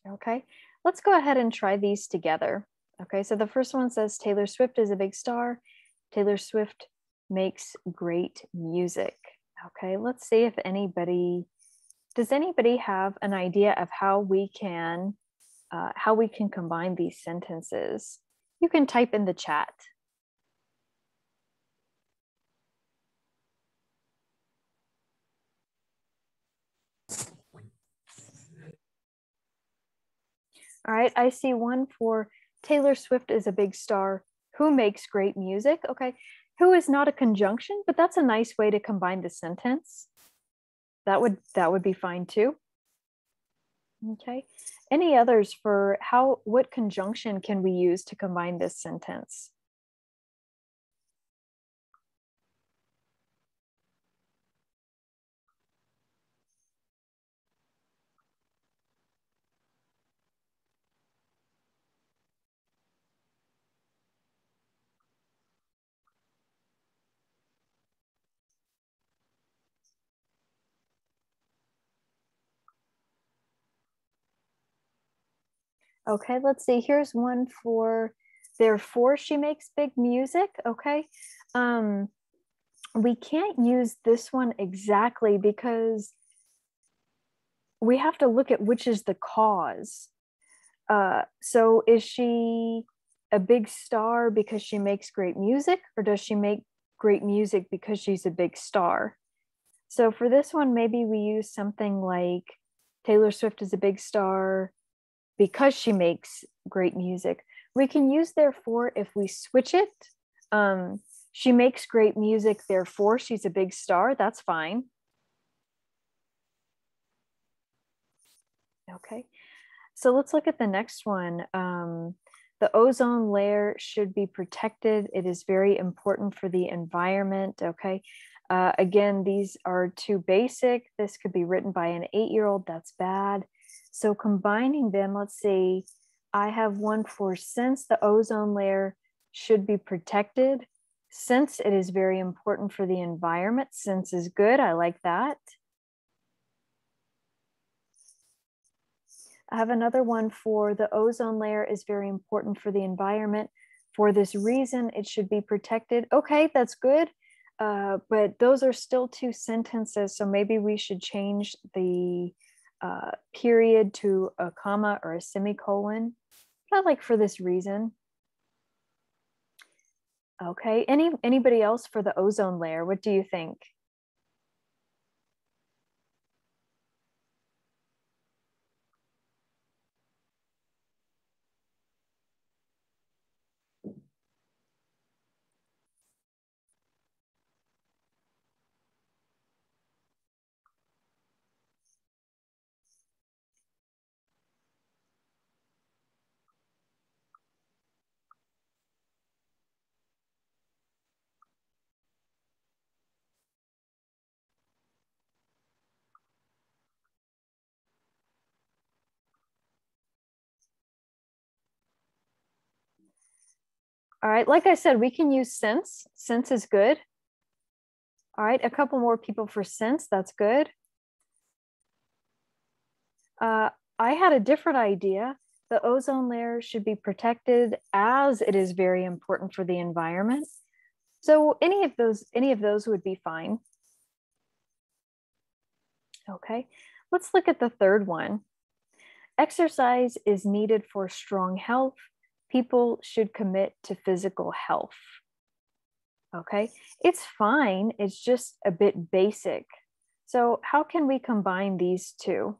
Okay, let's go ahead and try these together. Okay, so the first one says Taylor Swift is a big star. Taylor Swift makes great music. Okay, let's see if anybody Does anybody have an idea of how we can combine these sentences? You can type in the chat. All right, I see one for Taylor Swift is a big star who makes great music. Okay, who is not a conjunction, but that's a nice way to combine the sentence. That would be fine too. Okay, any others for what conjunction can we use to combine this sentence? Okay, let's see. Here's one for therefore she makes big music. Okay. We can't use this one exactly because we have to look at which is the cause. So is she a big star because she makes great music, or does she make great music because she's a big star? So for this one, maybe we use something like Taylor Swift is a big star because she makes great music. We can use therefore if we switch it. She makes great music, therefore she's a big star. That's fine. Okay, so let's look at the next one. The ozone layer should be protected. It is very important for the environment. Okay, again, these are too basic. This could be written by an 8-year-old. That's bad. So combining them, let's see, I have one for since the ozone layer should be protected. Since it is very important for the environment. Since is good. I like that. I have another one for the ozone layer is very important for the environment. For this reason, it should be protected. Okay, that's good. But those are still two sentences. So maybe we should change the period to a comma or a semicolon. But I like for this reason. Okay, anybody else for the ozone layer? What do you think? All right, like I said, we can use since. Since is good. All right, a couple more people for since. That's good. I had a different idea. The ozone layer should be protected as it is very important for the environment. So any of those would be fine. Okay, let's look at the third one. Exercise is needed for strong health. People should commit to physical health. Okay, it's fine. It's just a bit basic. So how can we combine these two?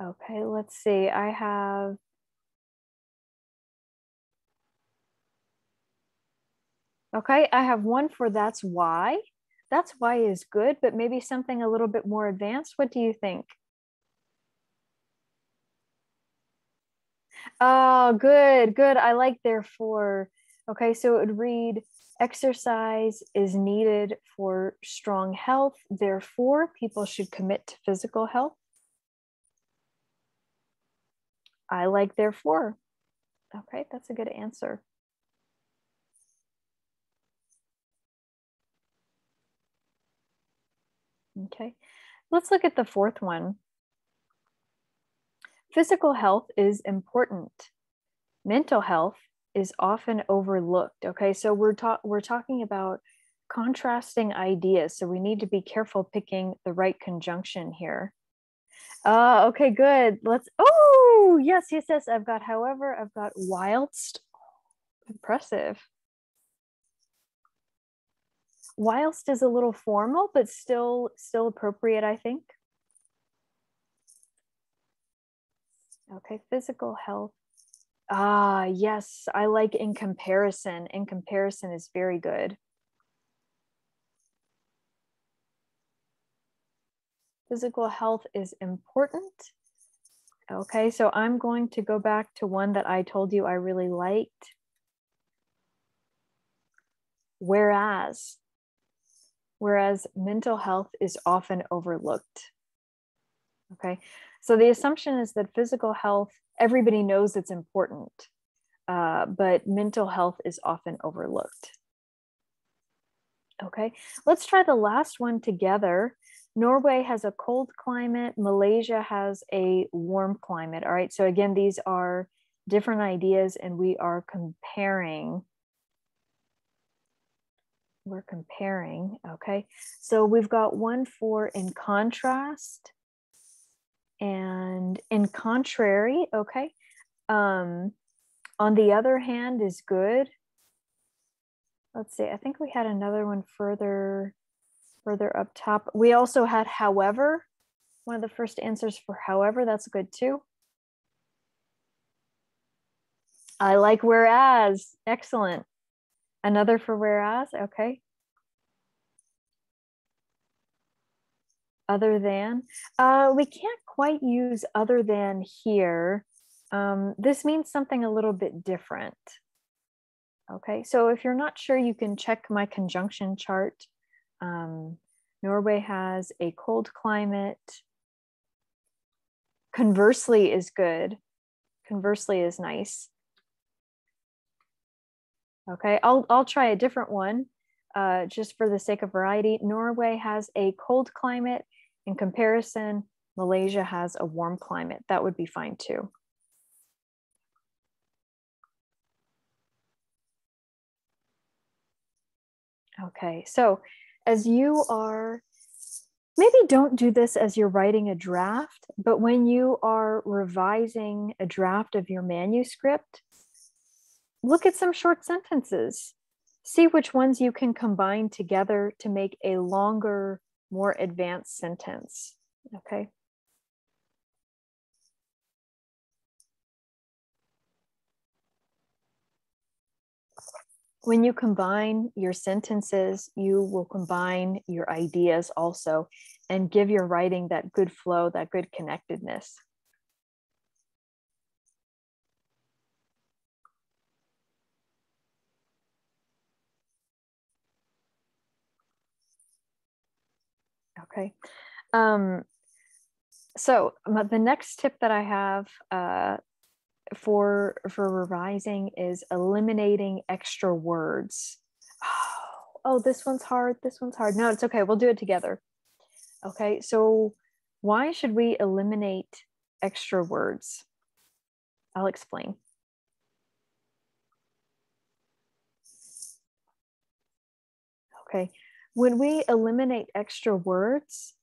Okay, let's see. I have one for that's why. That's why is good, but maybe something a little bit more advanced. What do you think? Oh, good, good. I like therefore. Okay, so it would read exercise is needed for strong health. Therefore, people should commit to physical health. I like therefore. Okay, that's a good answer. Okay, Let's look at the fourth one. Physical health is important. Mental health is often overlooked. Okay, so we're talking about contrasting ideas. So we need to be careful picking the right conjunction here. Okay, good. Oh, yes. I've got however, I've got whilst. Impressive. Whilst is a little formal, but still appropriate, I think. Okay, physical health. Yes, I like in comparison. In comparison is very good. Physical health is important. Okay, so I'm going to go back to one that I told you I really liked. Whereas mental health is often overlooked. Okay, so the assumption is that physical health, everybody knows it's important, but mental health is often overlooked. Okay, let's try the last one together. Norway has a cold climate. Malaysia has a warm climate. All right, so again, these are different ideas and we are comparing. We're comparing, okay? So we've got one for in contrast and in contrary, okay? On the other hand is good. Let's see, I think we had another one further up top. We also had however, one of the first answers for however, that's good too. I like whereas, excellent. Another for whereas, okay. Other than, we can't quite use other than here. This means something a little bit different. Okay, so if you're not sure, you can check my conjunction chart. Norway has a cold climate. Conversely is good. Conversely is nice. Okay, I'll try a different one just for the sake of variety. Norway has a cold climate. In comparison, Malaysia has a warm climate. That would be fine too. Okay, so as you are, maybe don't do this as you're writing a draft, but when you are revising a draft of your manuscript, look at some short sentences. See which ones you can combine together to make a longer, more advanced sentence, okay? When you combine your sentences, you will combine your ideas also and give your writing that good flow, that good connectedness. Okay. So the next tip that I have for revising is eliminating extra words. Oh, this one's hard. This one's hard. No, it's okay. We'll do it together. Okay. So why should we eliminate extra words? I'll explain. Okay. When we eliminate extra words,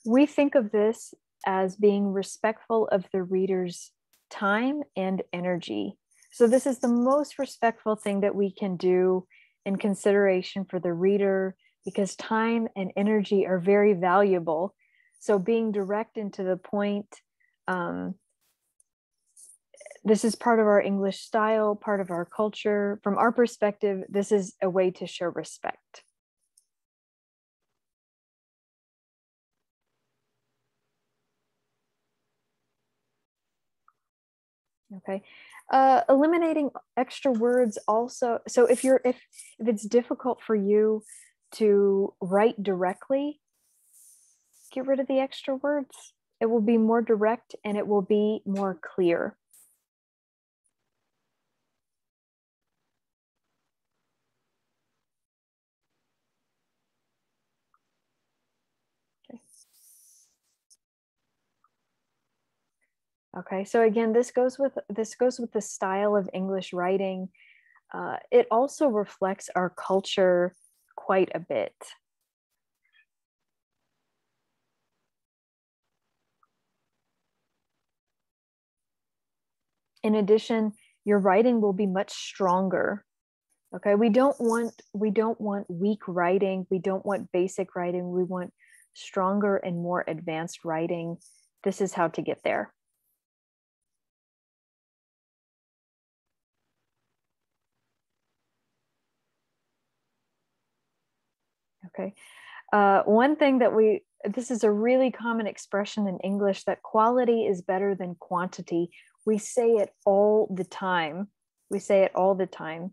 we think of this as being respectful of the reader's time and energy. So this is the most respectful thing that we can do in consideration for the reader, because time and energy are very valuable. So being direct and to the point, this is part of our English style, part of our culture. From our perspective, this is a way to show respect. Okay. Eliminating extra words also. So if it's difficult for you to write directly, get rid of the extra words. It will be more direct and it will be more clear. Okay. Okay, so again, this goes with the style of English writing. It also reflects our culture quite a bit. In addition, your writing will be much stronger. Okay, we don't want weak writing. We don't want basic writing. We want stronger and more advanced writing. This is how to get there. Okay. One thing that this is a really common expression in English, that quality is better than quantity. We say it all the time. We say it all the time.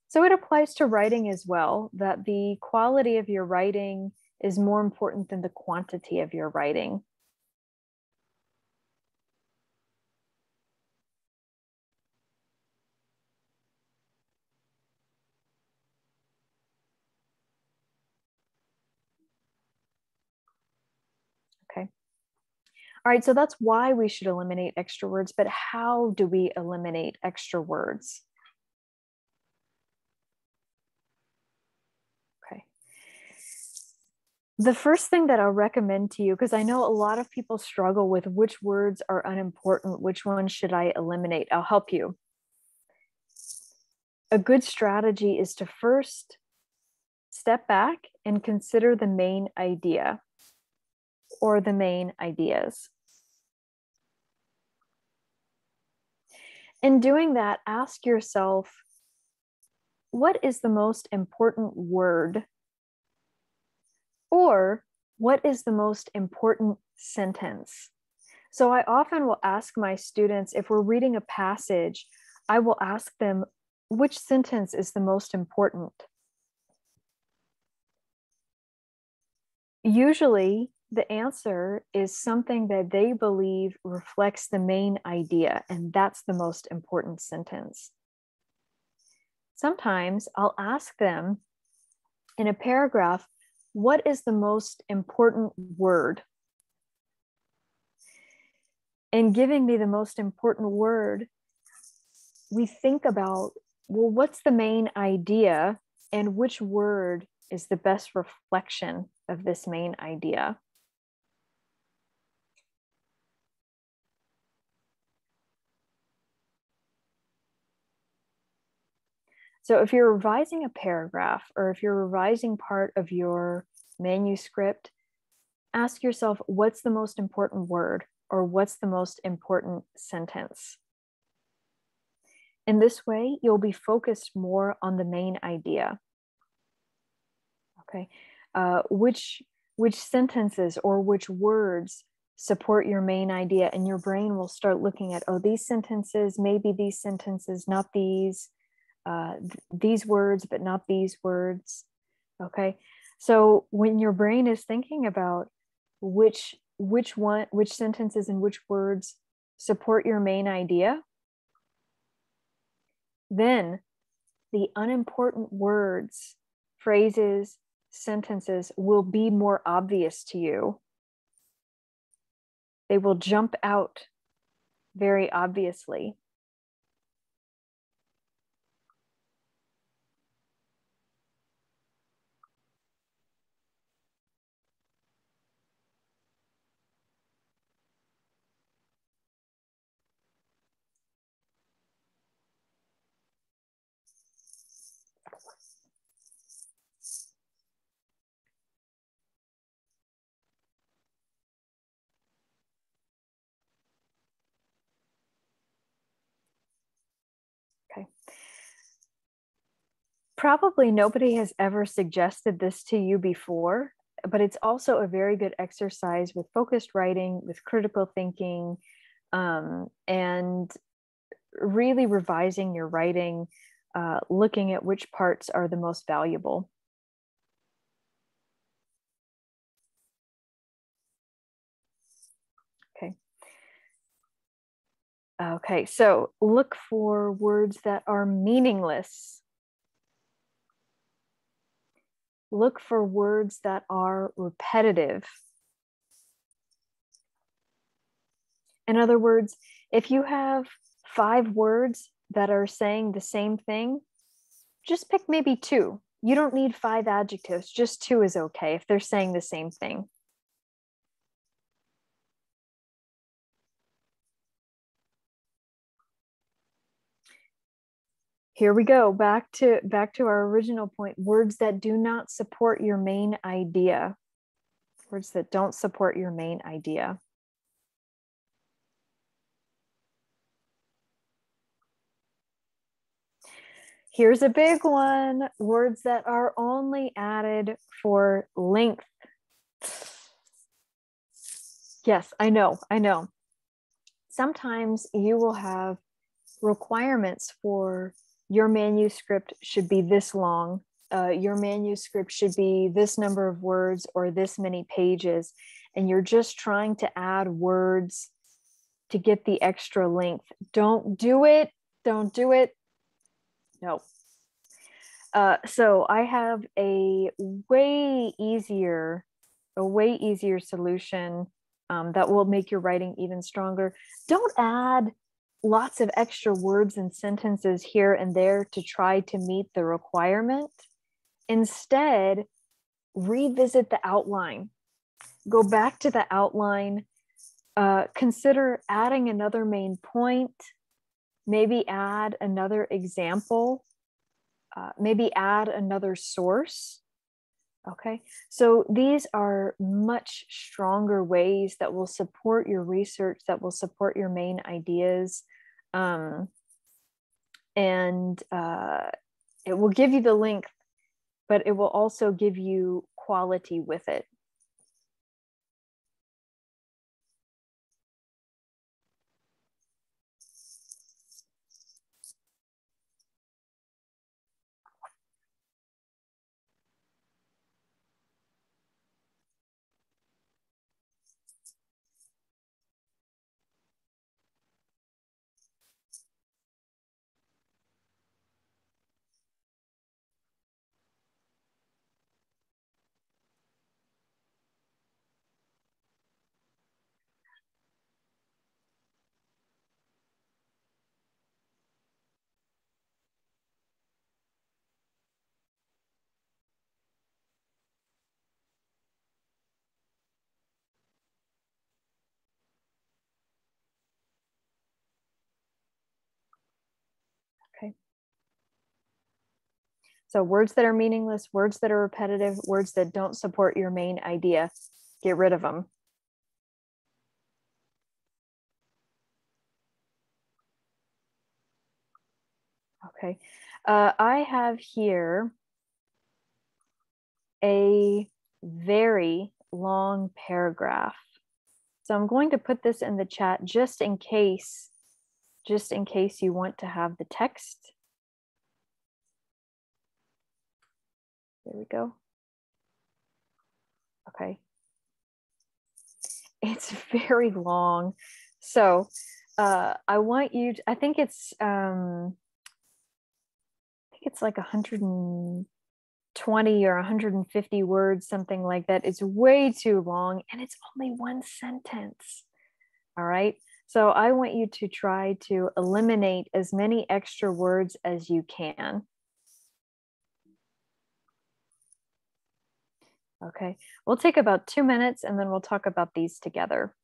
So it applies to writing as well, that the quality of your writing is more important than the quantity of your writing. Okay. All right, so that's why we should eliminate extra words, but how do we eliminate extra words? Okay. The first thing that I'll recommend to you, because I know a lot of people struggle with which words are unimportant, which ones should I eliminate? I'll help you. A good strategy is to first step back and consider the main idea or the main ideas. In doing that, ask yourself, what is the most important word? Or what is the most important sentence? So I often will ask my students, if we're reading a passage, I will ask them, which sentence is the most important? Usually, the answer is something that they believe reflects the main idea, and that's the most important sentence. Sometimes I'll ask them in a paragraph, what is the most important word? And giving me the most important word, we think about, well, what's the main idea and which word is the best reflection of this main idea? So if you're revising a paragraph or if you're revising part of your manuscript, ask yourself, what's the most important word or what's the most important sentence? In this way, you'll be focused more on the main idea. Okay, which sentences or which words support your main idea, and your brain will start looking at, oh, these sentences, maybe these sentences, not these, these words, but not these words. Okay, so when your brain is thinking about which sentences and which words support your main idea, then the unimportant words, phrases, sentences will be more obvious to you. They will jump out very obviously. Okay. Probably nobody has ever suggested this to you before, but it's also a very good exercise with focused writing, with critical thinking, and really revising your writing, looking at which parts are the most valuable. Okay. Okay, so look for words that are meaningless. Look for words that are repetitive. In other words, if you have 5 words that are saying the same thing, just pick maybe 2. You don't need 5 adjectives, just 2 is okay if they're saying the same thing. Here we go, back to our original point, words that do not support your main idea. Words that don't support your main idea. Here's a big one, words that are only added for length. Yes, I know. Sometimes you will have requirements for your manuscript should be this long. Your manuscript should be this number of words or this many pages. And you're just trying to add words to get the extra length. Don't do it. Don't do it. No. So I have a way easier solution that will make your writing even stronger. Don't add lots of extra words and sentences here and there to try to meet the requirement. Instead, revisit the outline. Go back to the outline. Consider adding another main point. Maybe add another example. Maybe add another source. Okay, so these are much stronger ways that will support your research, that will support your main ideas. And it will give you the length, but it will also give you quality with it. Okay. So words that are meaningless, words that are repetitive, words that don't support your main idea, get rid of them. Okay. I have here a very long paragraph. So I'm going to put this in the chat just in case you want to have the text. There we go. Okay. It's very long. So I want you to, I think it's like 120 or 150 words, something like that. It's way too long and it's only one sentence. All right. So I want you to try to eliminate as many extra words as you can. Okay, we'll take about 2 minutes and then we'll talk about these together.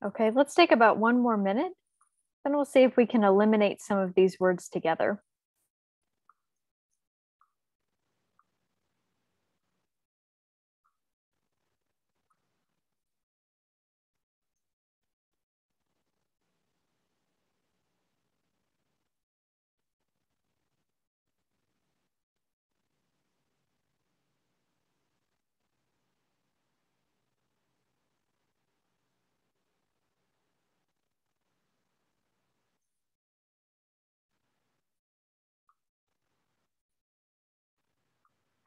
Okay, let's take about 1 more minute, then we'll see if we can eliminate some of these words together.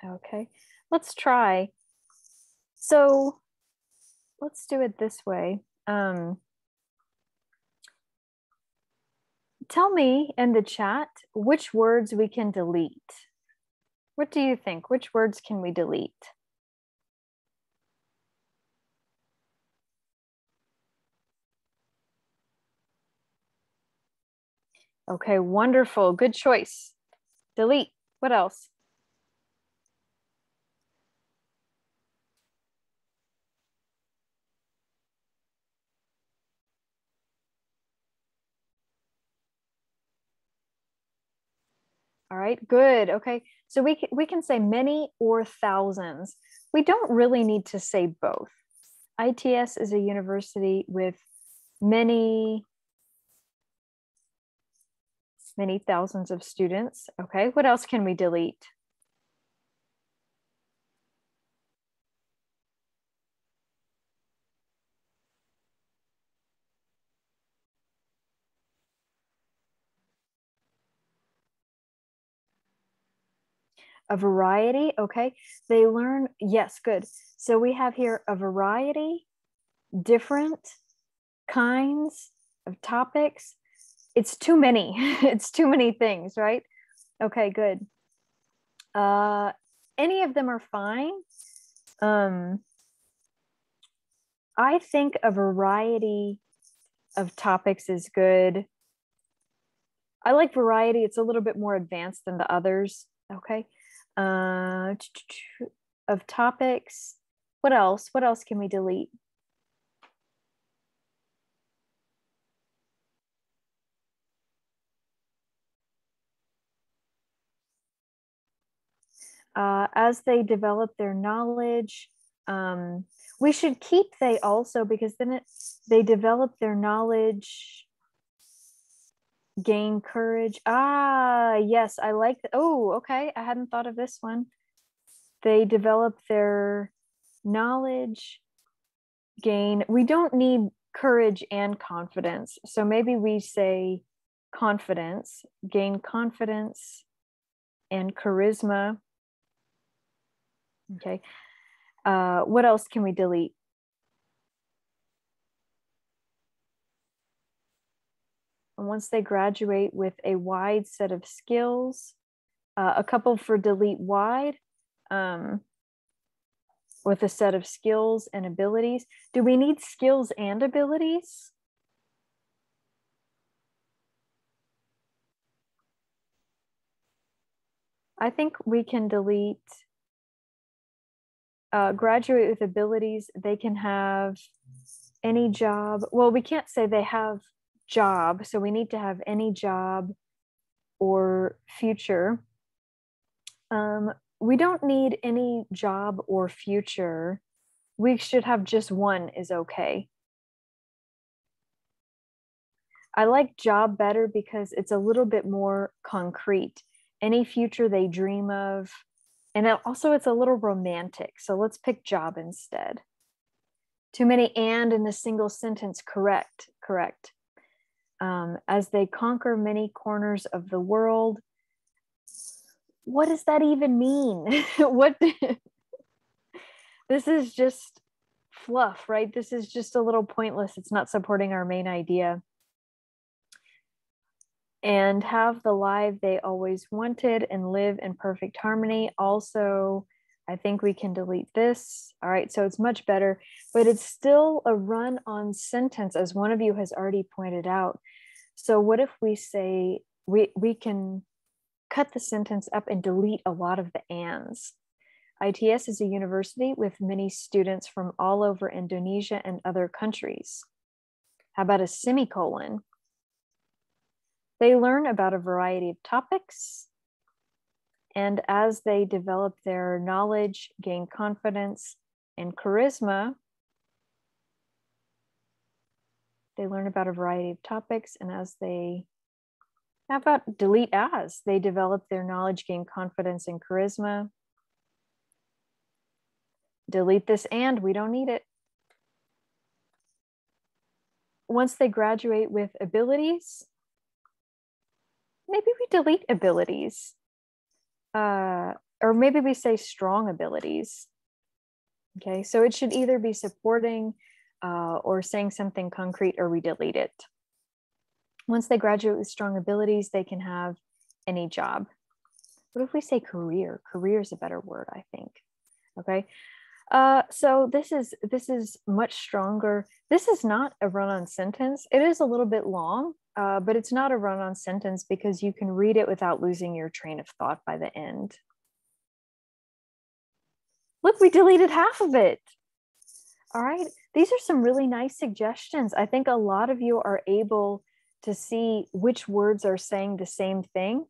Okay, let's try. So let's do it this way. Tell me in the chat which words we can delete. What do you think? Which words can we delete? Okay, wonderful. Good choice. Delete. What else? All right, good. Okay, so we can say many or thousands. We don't really need to say both. ITS is a university with many thousands of students. Okay, what else can we delete? A variety. Okay, they learn. Yes, good. So we have here a variety, different kinds of topics. It's too many. It's too many things, right? Okay, good. Any of them are fine. I think a variety of topics is good. I like variety. It's a little bit more advanced than the others. Okay. Of topics. What else? What else can we delete? As they develop their knowledge, we should keep they also, because then they develop their knowledge, gain courage. Ah, yes, I like that. Oh, okay. I hadn't thought of this one. They develop their knowledge, gain. We don't need courage and confidence. So maybe we say confidence, gain confidence and charisma. Okay. What else can we delete? And once they graduate with a wide set of skills, a couple for delete wide, with a set of skills and abilities. Do we need skills and abilities? I think we can delete graduate with abilities. They can have any job. Well, we can't say they have job, so we need to have any job or future. We don't need any job or future. We should have just one is okay. I like job better because it's a little bit more concrete. Any future they dream of. And also it's a little romantic. So let's pick job instead. Too many and in a single sentence. Correct. As they conquer many corners of the world. What does that even mean? This is just fluff, right? This is just a little pointless. It's not supporting our main idea. And have the life they always wanted and live in perfect harmony. Also, I think we can delete this. All right, so it's much better, but it's still a run-on sentence, as one of you has already pointed out. So what if we say, we can cut the sentence up and delete a lot of the ands. ITS is a university with many students from all over Indonesia and other countries. How about a semicolon? They learn about a variety of topics, and as they develop their knowledge, gain confidence and charisma, they learn about a variety of topics, and as they, how about delete as? They develop their knowledge, gain confidence and charisma. Delete this and, we don't need it. Once they graduate with abilities, maybe we delete abilities. Or maybe we say strong abilities. Okay, so it should either be supporting or saying something concrete, or we delete it. Once they graduate with strong abilities, they can have any job. What if we say career? Career is a better word, I think. Okay, so this is much stronger. This is not a run-on sentence. It is a little bit long, but it's not a run-on sentence because you can read it without losing your train of thought by the end. Look, we deleted half of it. All right, these are some really nice suggestions. I think a lot of you are able to see which words are saying the same thing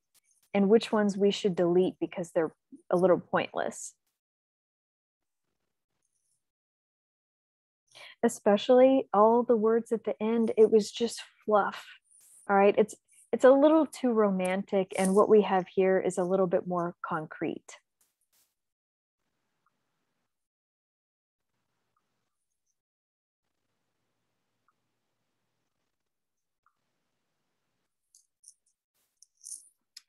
and which ones we should delete because they're a little pointless. Especially all the words at the end, it was just fluff. All right, it's a little too romantic, and what we have here is a little bit more concrete.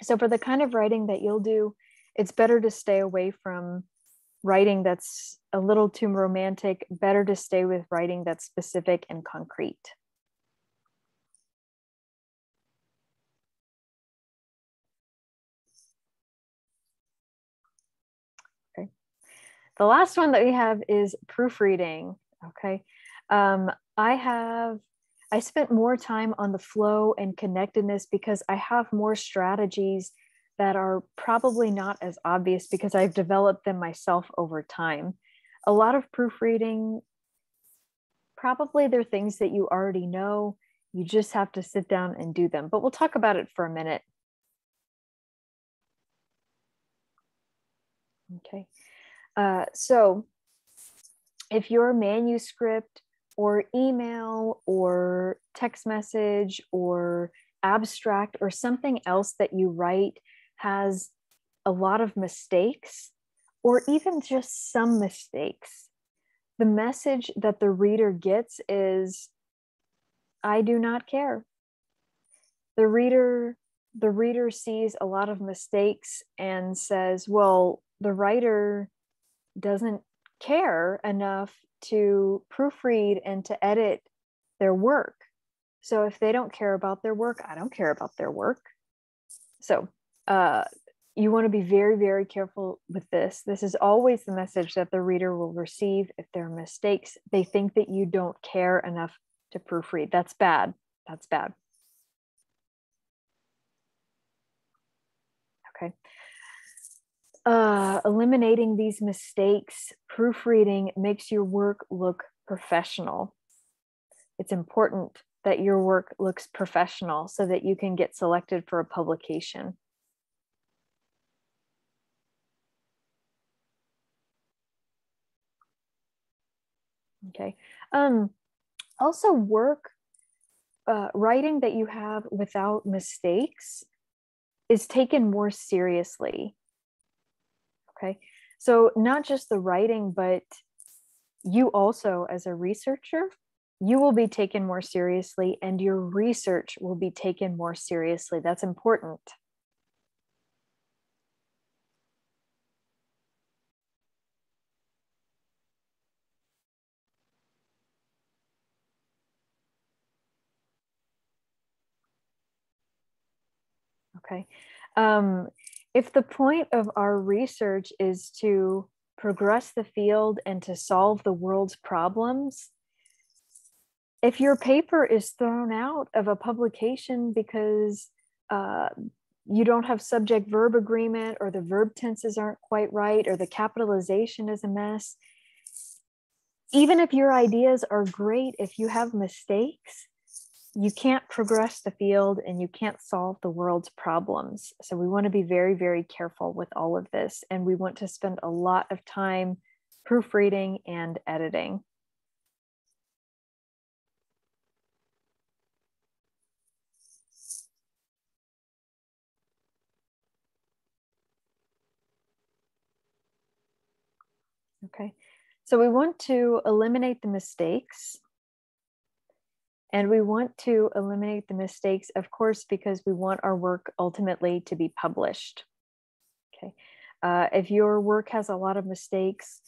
So for the kind of writing that you'll do, it's better to stay away from writing that's a little too romantic, better to stay with writing that's specific and concrete. Okay. The last one that we have is proofreading. Okay. I spent more time on the flow and connectedness because I have more strategies that are probably not as obvious because I've developed them myself over time. A lot of proofreading, probably they're things that you already know. You just have to sit down and do them, but we'll talk about it for a minute. Okay. So if your manuscript or email or text message or abstract or something else that you write has a lot of mistakes, or even just some mistakes, the message that the reader gets is, I do not care. The reader sees a lot of mistakes and says, well, the writer doesn't care enough to proofread and to edit their work. So if they don't care about their work, I don't care about their work. So you want to be very, very careful with this. This is always the message that the reader will receive. If there are mistakes, they think that you don't care enough to proofread. That's bad. That's bad. Okay. Eliminating these mistakes, proofreading makes your work look professional. It's important that your work looks professional so that you can get selected for a publication. Okay. Also writing that you have without mistakes is taken more seriously. Okay, so not just the writing, but you also, as a researcher, you will be taken more seriously and your research will be taken more seriously. That's important. Okay. If the point of our research is to progress the field and to solve the world's problems, if your paper is thrown out of a publication because you don't have subject-verb agreement, or the verb tenses aren't quite right, or the capitalization is a mess, even if your ideas are great, if you have mistakes, you can't progress the field and you can't solve the world's problems. So we want to be very, very careful with all of this. And we want to spend a lot of time proofreading and editing. Okay, so we want to eliminate the mistakes. And we want to eliminate the mistakes, of course, because we want our work ultimately to be published. Okay, if your work has a lot of mistakes,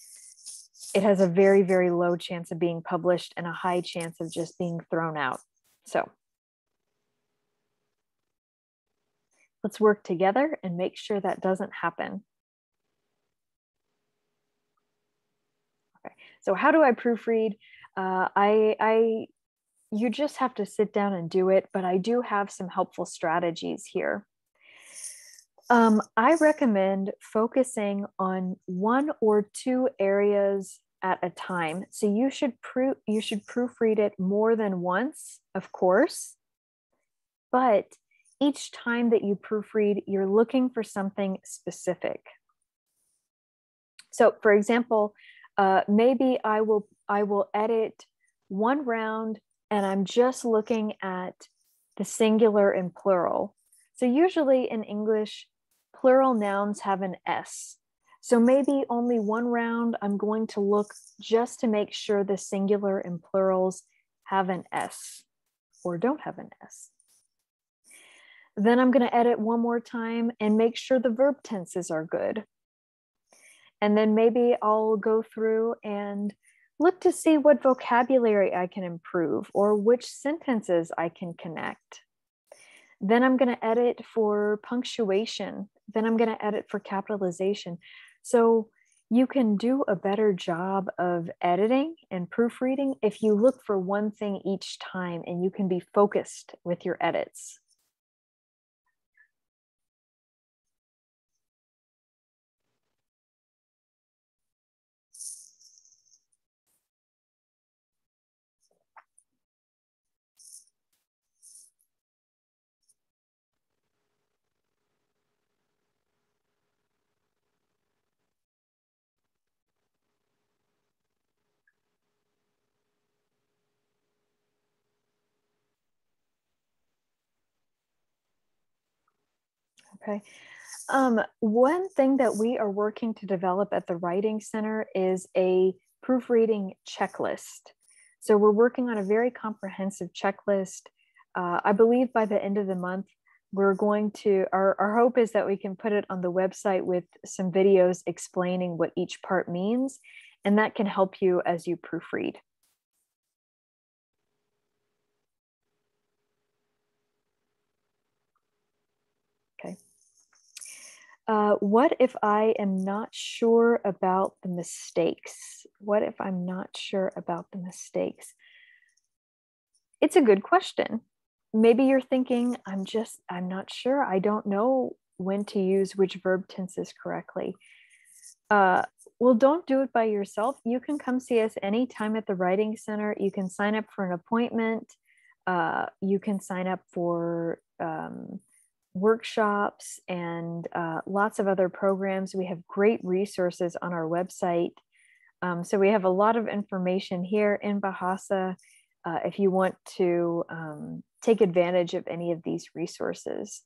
it has a very, very low chance of being published and a high chance of just being thrown out. So let's work together and make sure that doesn't happen. Okay, so how do I proofread? You just have to sit down and do it, but I do have some helpful strategies here. I recommend focusing on 1 or 2 areas at a time. So you should proofread it more than once, of course, but each time that you proofread, you're looking for something specific. So for example, maybe I will edit one round and I'm just looking at the singular and plural. So usually in English, plural nouns have an S. So maybe only one round I'm going to look just to make sure the singular and plurals have an S or don't have an S. Then I'm going to edit one more time and make sure the verb tenses are good. And then maybe I'll go through and look to see what vocabulary I can improve or which sentences I can connect. Then I'm going to edit for punctuation. Then I'm going to edit for capitalization. So you can do a better job of editing and proofreading if you look for one thing each time and you can be focused with your edits. Okay. One thing that we are working to develop at the Writing Center is a proofreading checklist. So we're working on a very comprehensive checklist. I believe by the end of the month, we're going to, our hope is that we can put it on the website with some videos explaining what each part means, and that can help you as you proofread. Okay. What if I am not sure about the mistakes? What if I'm not sure about the mistakes? It's a good question. Maybe you're thinking, I'm not sure. I don't know when to use which verb tenses correctly. Well, don't do it by yourself. You can come see us anytime at the Writing Center. You can sign up for an appointment. You can sign up for workshops and lots of other programs. We have great resources on our website. So we have a lot of information here in Bahasa if you want to take advantage of any of these resources.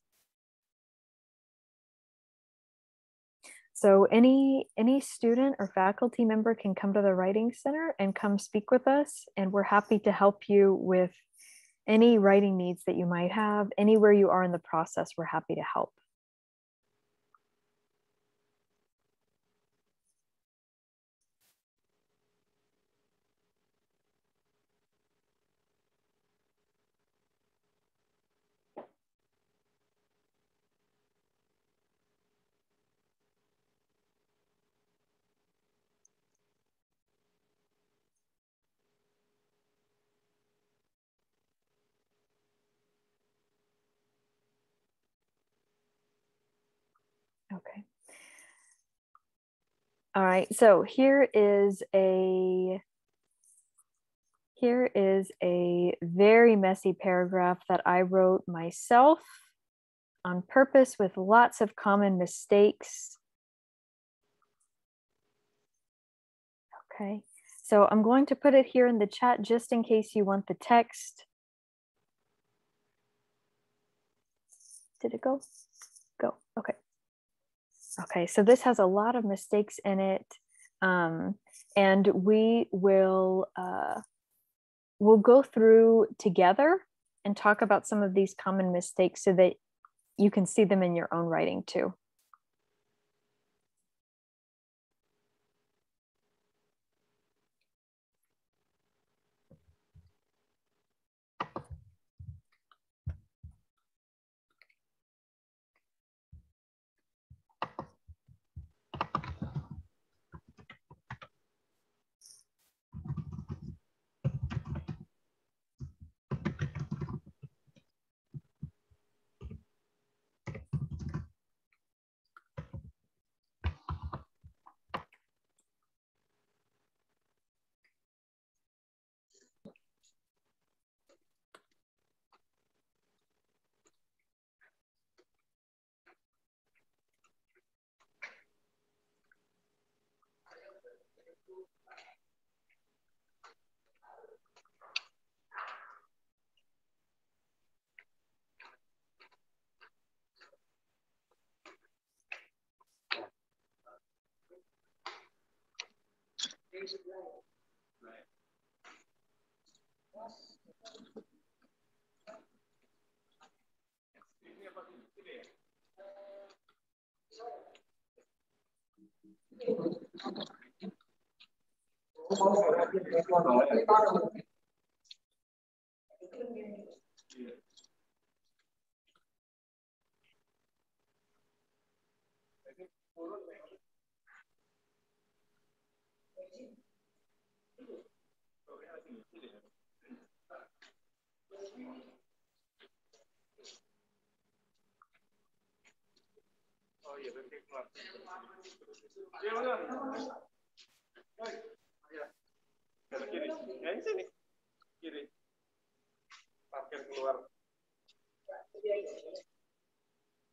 So any student or faculty member can come to the Writing Center and come speak with us, and we're happy to help you with any writing needs that you might have. Anywhere you are in the process, we're happy to help. Okay. All right, so here is a Here is a very messy paragraph that I wrote myself on purpose with lots of common mistakes. Okay, so I'm going to put it here in the chat just in case you want the text. Did it go? Go, okay. Okay, so this has a lot of mistakes in it. And we will we'll go through together and talk about some of these common mistakes so that you can see them in your own writing too.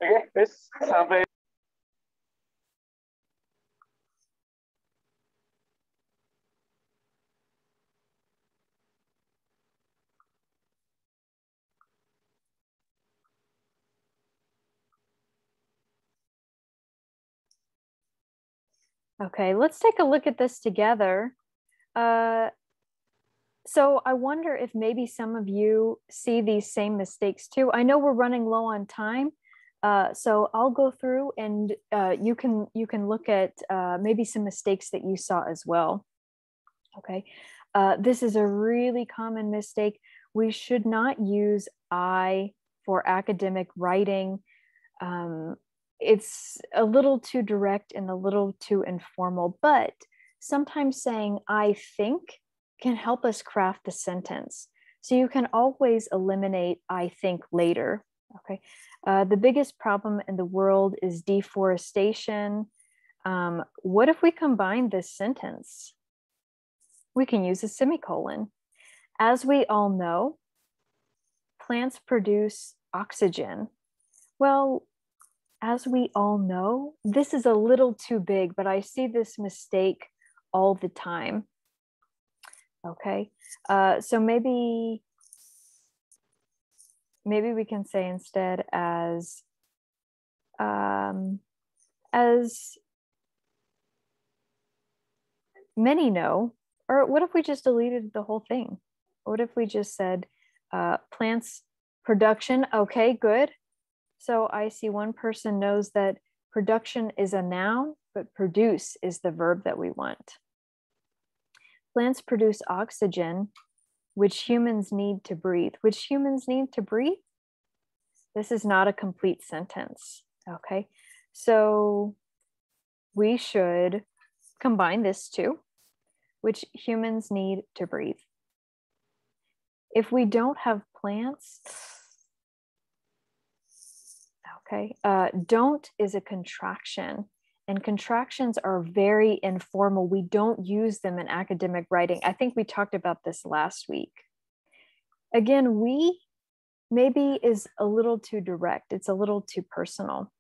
Oke, guys, sampai. Okay, let's take a look at this together. So I wonder if maybe some of you see these same mistakes too. I know we're running low on time, so I'll go through and you can look at maybe some mistakes that you saw as well. Okay, this is a really common mistake. We should not use I for academic writing. It's a little too direct and a little too informal, but sometimes saying I think can help us craft the sentence. So you can always eliminate I think later, okay? The biggest problem in the world is deforestation. What if we combine this sentence? We can use a semicolon. As we all know, plants produce oxygen. Well, as we all know, this is a little too big, but I see this mistake all the time. Okay, so maybe we can say instead as many know, or what if we just deleted the whole thing? What if we just said plants production? Okay, good. So I see one person knows that production is a noun, but produce is the verb that we want. Plants produce oxygen, which humans need to breathe. Which humans need to breathe? This is not a complete sentence, okay? So we should combine this too, which humans need to breathe. If we don't have plants, okay, don't is a contraction, And contractions are very informal. We don't use them in academic writing. I think we talked about this last week. Again, we maybe is a little too direct. It's a little too personal.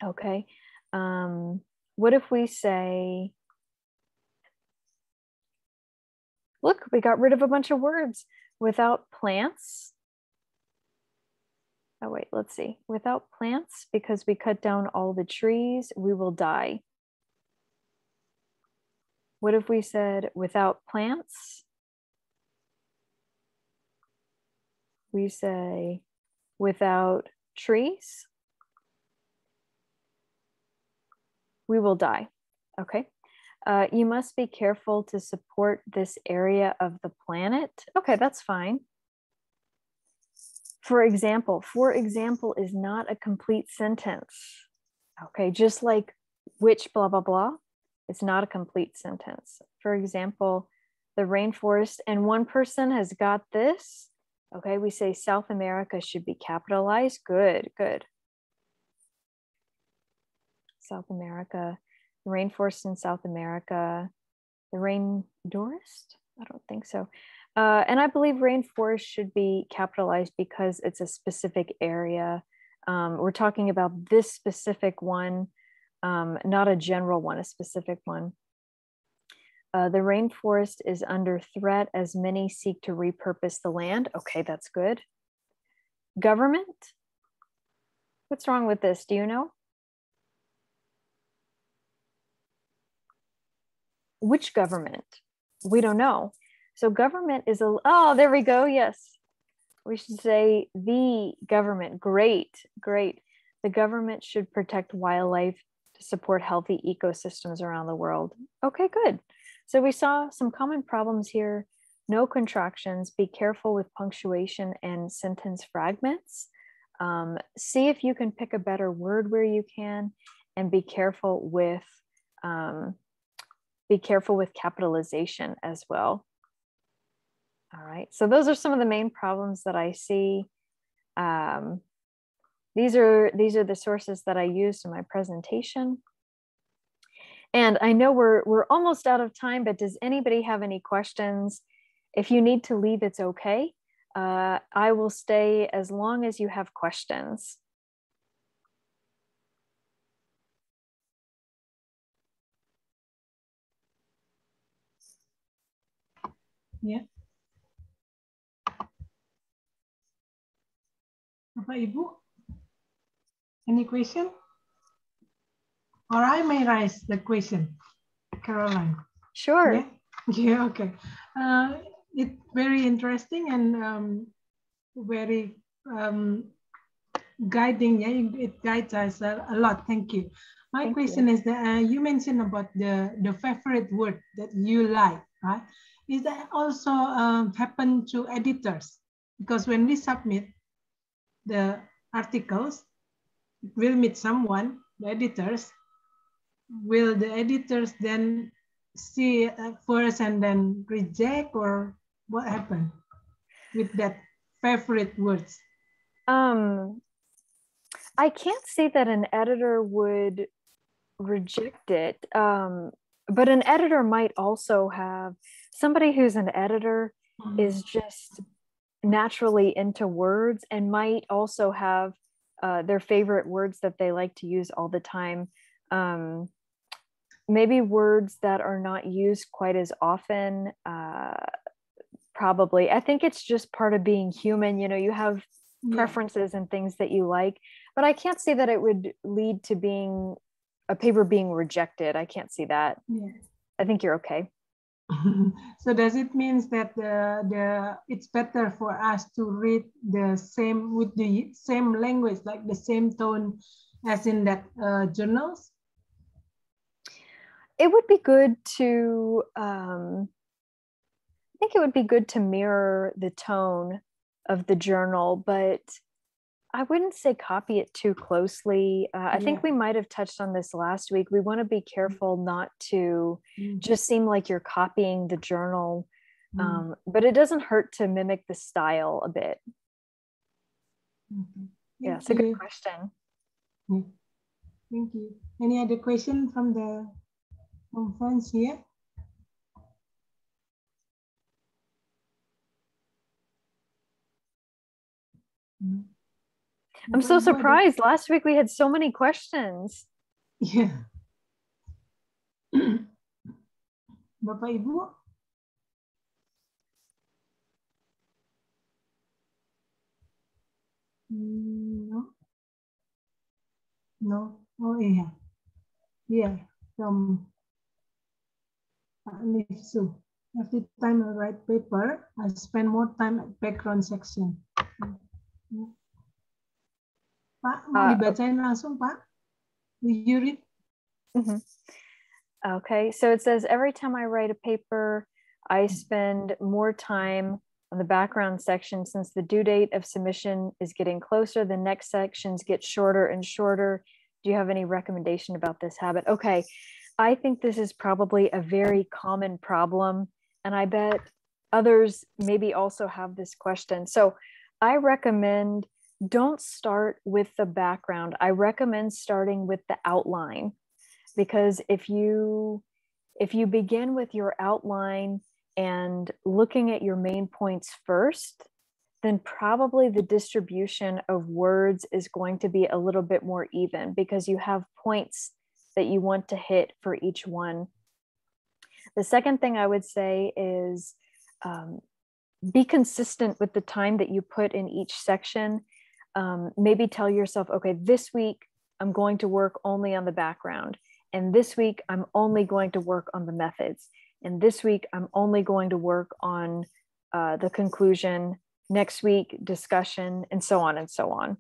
Okay. What if we say, look, we got rid of a bunch of words. Without plants. Oh, wait, let's see. Without plants, because we cut down all the trees, we will die. What if we said, without plants, we say, without trees, we will die. Okay. You must be careful to support this area of the planet. Okay, that's fine. For example is not a complete sentence. Okay, just like which blah, blah, blah, it's not a complete sentence. For example, the rainforest, and one person has got this. Okay, we say South America should be capitalized. Good, good. South America, rainforest in South America, the rainforest? I don't think so. And I believe rainforest should be capitalized because it's a specific area. We're talking about this specific one, not a general one, a specific one. The rainforest is under threat as many seek to repurpose the land. Okay, that's good. Government? What's wrong with this? Do you know? Which government? We don't know. So government is oh, there we go. Yes. We should say the government. Great, great. The government should protect wildlife to support healthy ecosystems around the world. Okay, good. So we saw some common problems here. No contractions. Be careful with punctuation and sentence fragments. See if you can pick a better word where you can, and be careful with capitalization as well. All right, so those are some of the main problems that I see. These are the sources that I used in my presentation. And I know we're almost out of time, but does anybody have any questions? If you need to leave, it's okay. I will stay as long as you have questions. Yeah. Bapak Ibu, any question? Or I may raise the question, Caroline. Sure. Yeah, yeah, okay. It's very interesting and very guiding. Yeah, it guides us a lot. Thank you. My question is that you mentioned about the favorite word that you like, right? Is that also happen to editors? Because when we submit the articles, we'll meet someone, the editors. Will the editors then see first and then reject, or what happened with that favorite words? I can't say that an editor would reject it, but an editor might also have somebody who's an editor is just naturally into words and might also have their favorite words that they like to use all the time. Maybe words that are not used quite as often, probably. I think it's just part of being human. You know, you have preferences and things that you like, but I can't say that it would lead to being a paper being rejected. I can't see that. Yeah. I think you're okay. So does it mean that it's better for us to read the same with the same language, like the same tone as in that journals? It would be good to, I think it would be good to mirror the tone of the journal, but I wouldn't say copy it too closely. I think we might have touched on this last week. We want to be careful not to just seem like you're copying the journal, but it doesn't hurt to mimic the style a bit. Yeah, it's a good question. Thank you. Any other question from the friends here? I'm so surprised. Last week we had so many questions. Yeah. Bapak Ibu? No. No. Oh iya. Yeah. From Nifsu. Every time I write paper, I spend more time at background section. Pak, mau dibacain langsung, Pak? Will you read? Mm-hmm. Okay, so it says, every time I write a paper, I spend more time on the background section. Since the due date of submission is getting closer, the next sections get shorter and shorter. Do you have any recommendation about this habit? Okay, I think this is probably a very common problem, and I bet others maybe also have this question. So I recommend don't start with the background. I recommend starting with the outline, because if you begin with your outline and looking at your main points first, then probably the distribution of words is going to be a little bit more even, because you have points that you want to hit for each one. The second thing I would say is be consistent with the time that you put in each section. Maybe tell yourself, okay, this week I'm going to work only on the background. And this week, I'm only going to work on the methods. And this week, I'm only going to work on the conclusion. Next week, discussion, and so on and so on.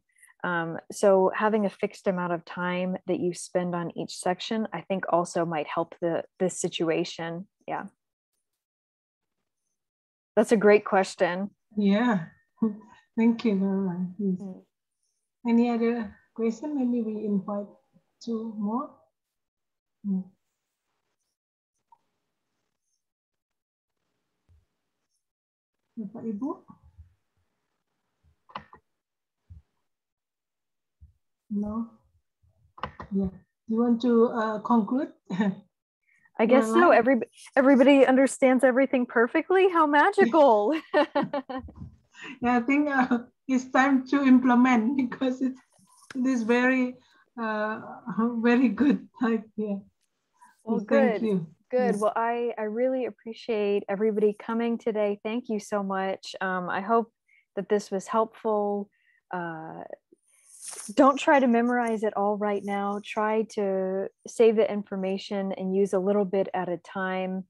So having a fixed amount of time that you spend on each section, I think also might help this situation. Yeah. That's a great question. Yeah. Thank you very much. Any other question? Maybe we invite two more. Bapak Ibu? No? Yeah. You want to conclude? I guess so. Everybody understands everything perfectly. How magical. Yeah, I think it's time to implement, because it is very, very good. Yeah. Well, so good. Thank you. Good. Yes. Well, I really appreciate everybody coming today. Thank you so much. I hope that this was helpful. Don't try to memorize it all right now. Try to save the information and use a little bit at a time.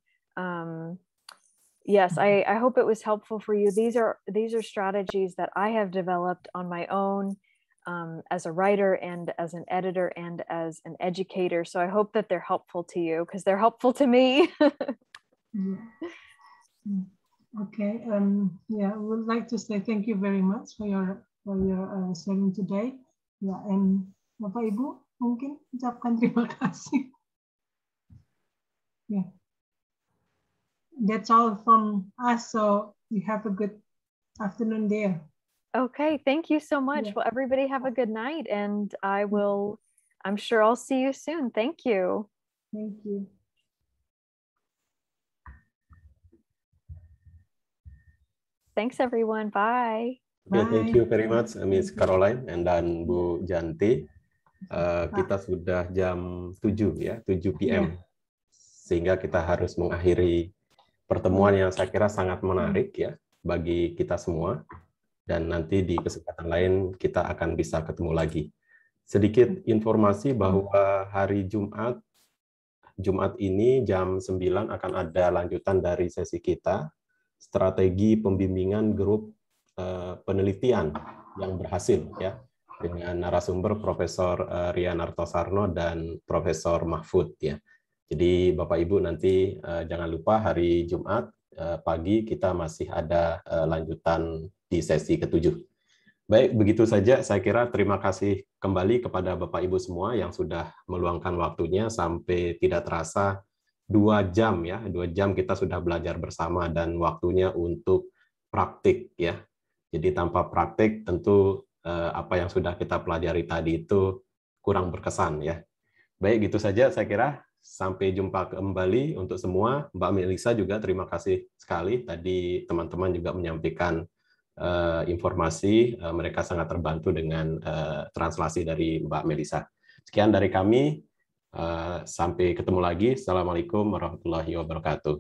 Yes, I hope it was helpful for you. These are strategies that I have developed on my own as a writer and as an editor and as an educator. So I hope that they're helpful to you, because they're helpful to me. Okay. Yeah, I would like to say thank you very much for your sharing today. Yeah, and Bapak Ibu mungkin ucapkan terima kasih. Yeah. That's all from us. So you have a good afternoon there. Okay, thank you so much. Yeah. Well, everybody have a good night, and I'm sure I'll see you soon. Thank you. Thank you. Thanks, everyone. Bye. Okay, thank you very much, Miss Caroline dan Bu Janti. Kita sudah jam 7 ya, 7 PM. Sehingga kita harus mengakhiri pertemuan yang saya kira sangat menarik ya bagi kita semua. Dan nanti di kesempatan lain kita akan bisa ketemu lagi. Sedikit informasi bahwa hari Jumat ini jam 9 akan ada lanjutan dari sesi kita, strategi pembimbingan grup penelitian yang berhasil ya, dengan narasumber Profesor Rian Artosarno dan Profesor Mahfud ya. Jadi Bapak Ibu nanti jangan lupa hari Jumat pagi kita masih ada lanjutan di sesi ke-7. Baik, begitu saja saya kira. Terima kasih kembali kepada Bapak Ibu semua yang sudah meluangkan waktunya sampai tidak terasa 2 jam ya. 2 jam kita sudah belajar bersama dan waktunya untuk praktik ya. Jadi tanpa praktik tentu apa yang sudah kita pelajari tadi itu kurang berkesan ya. Baik, gitu saja saya kira. Sampai jumpa kembali untuk semua. Mbak Melisa juga terima kasih sekali. Tadi teman-teman juga menyampaikan informasi. Mereka sangat terbantu dengan translasi dari Mbak Melisa. Sekian dari kami. Sampai ketemu lagi. Assalamualaikum warahmatullahi wabarakatuh.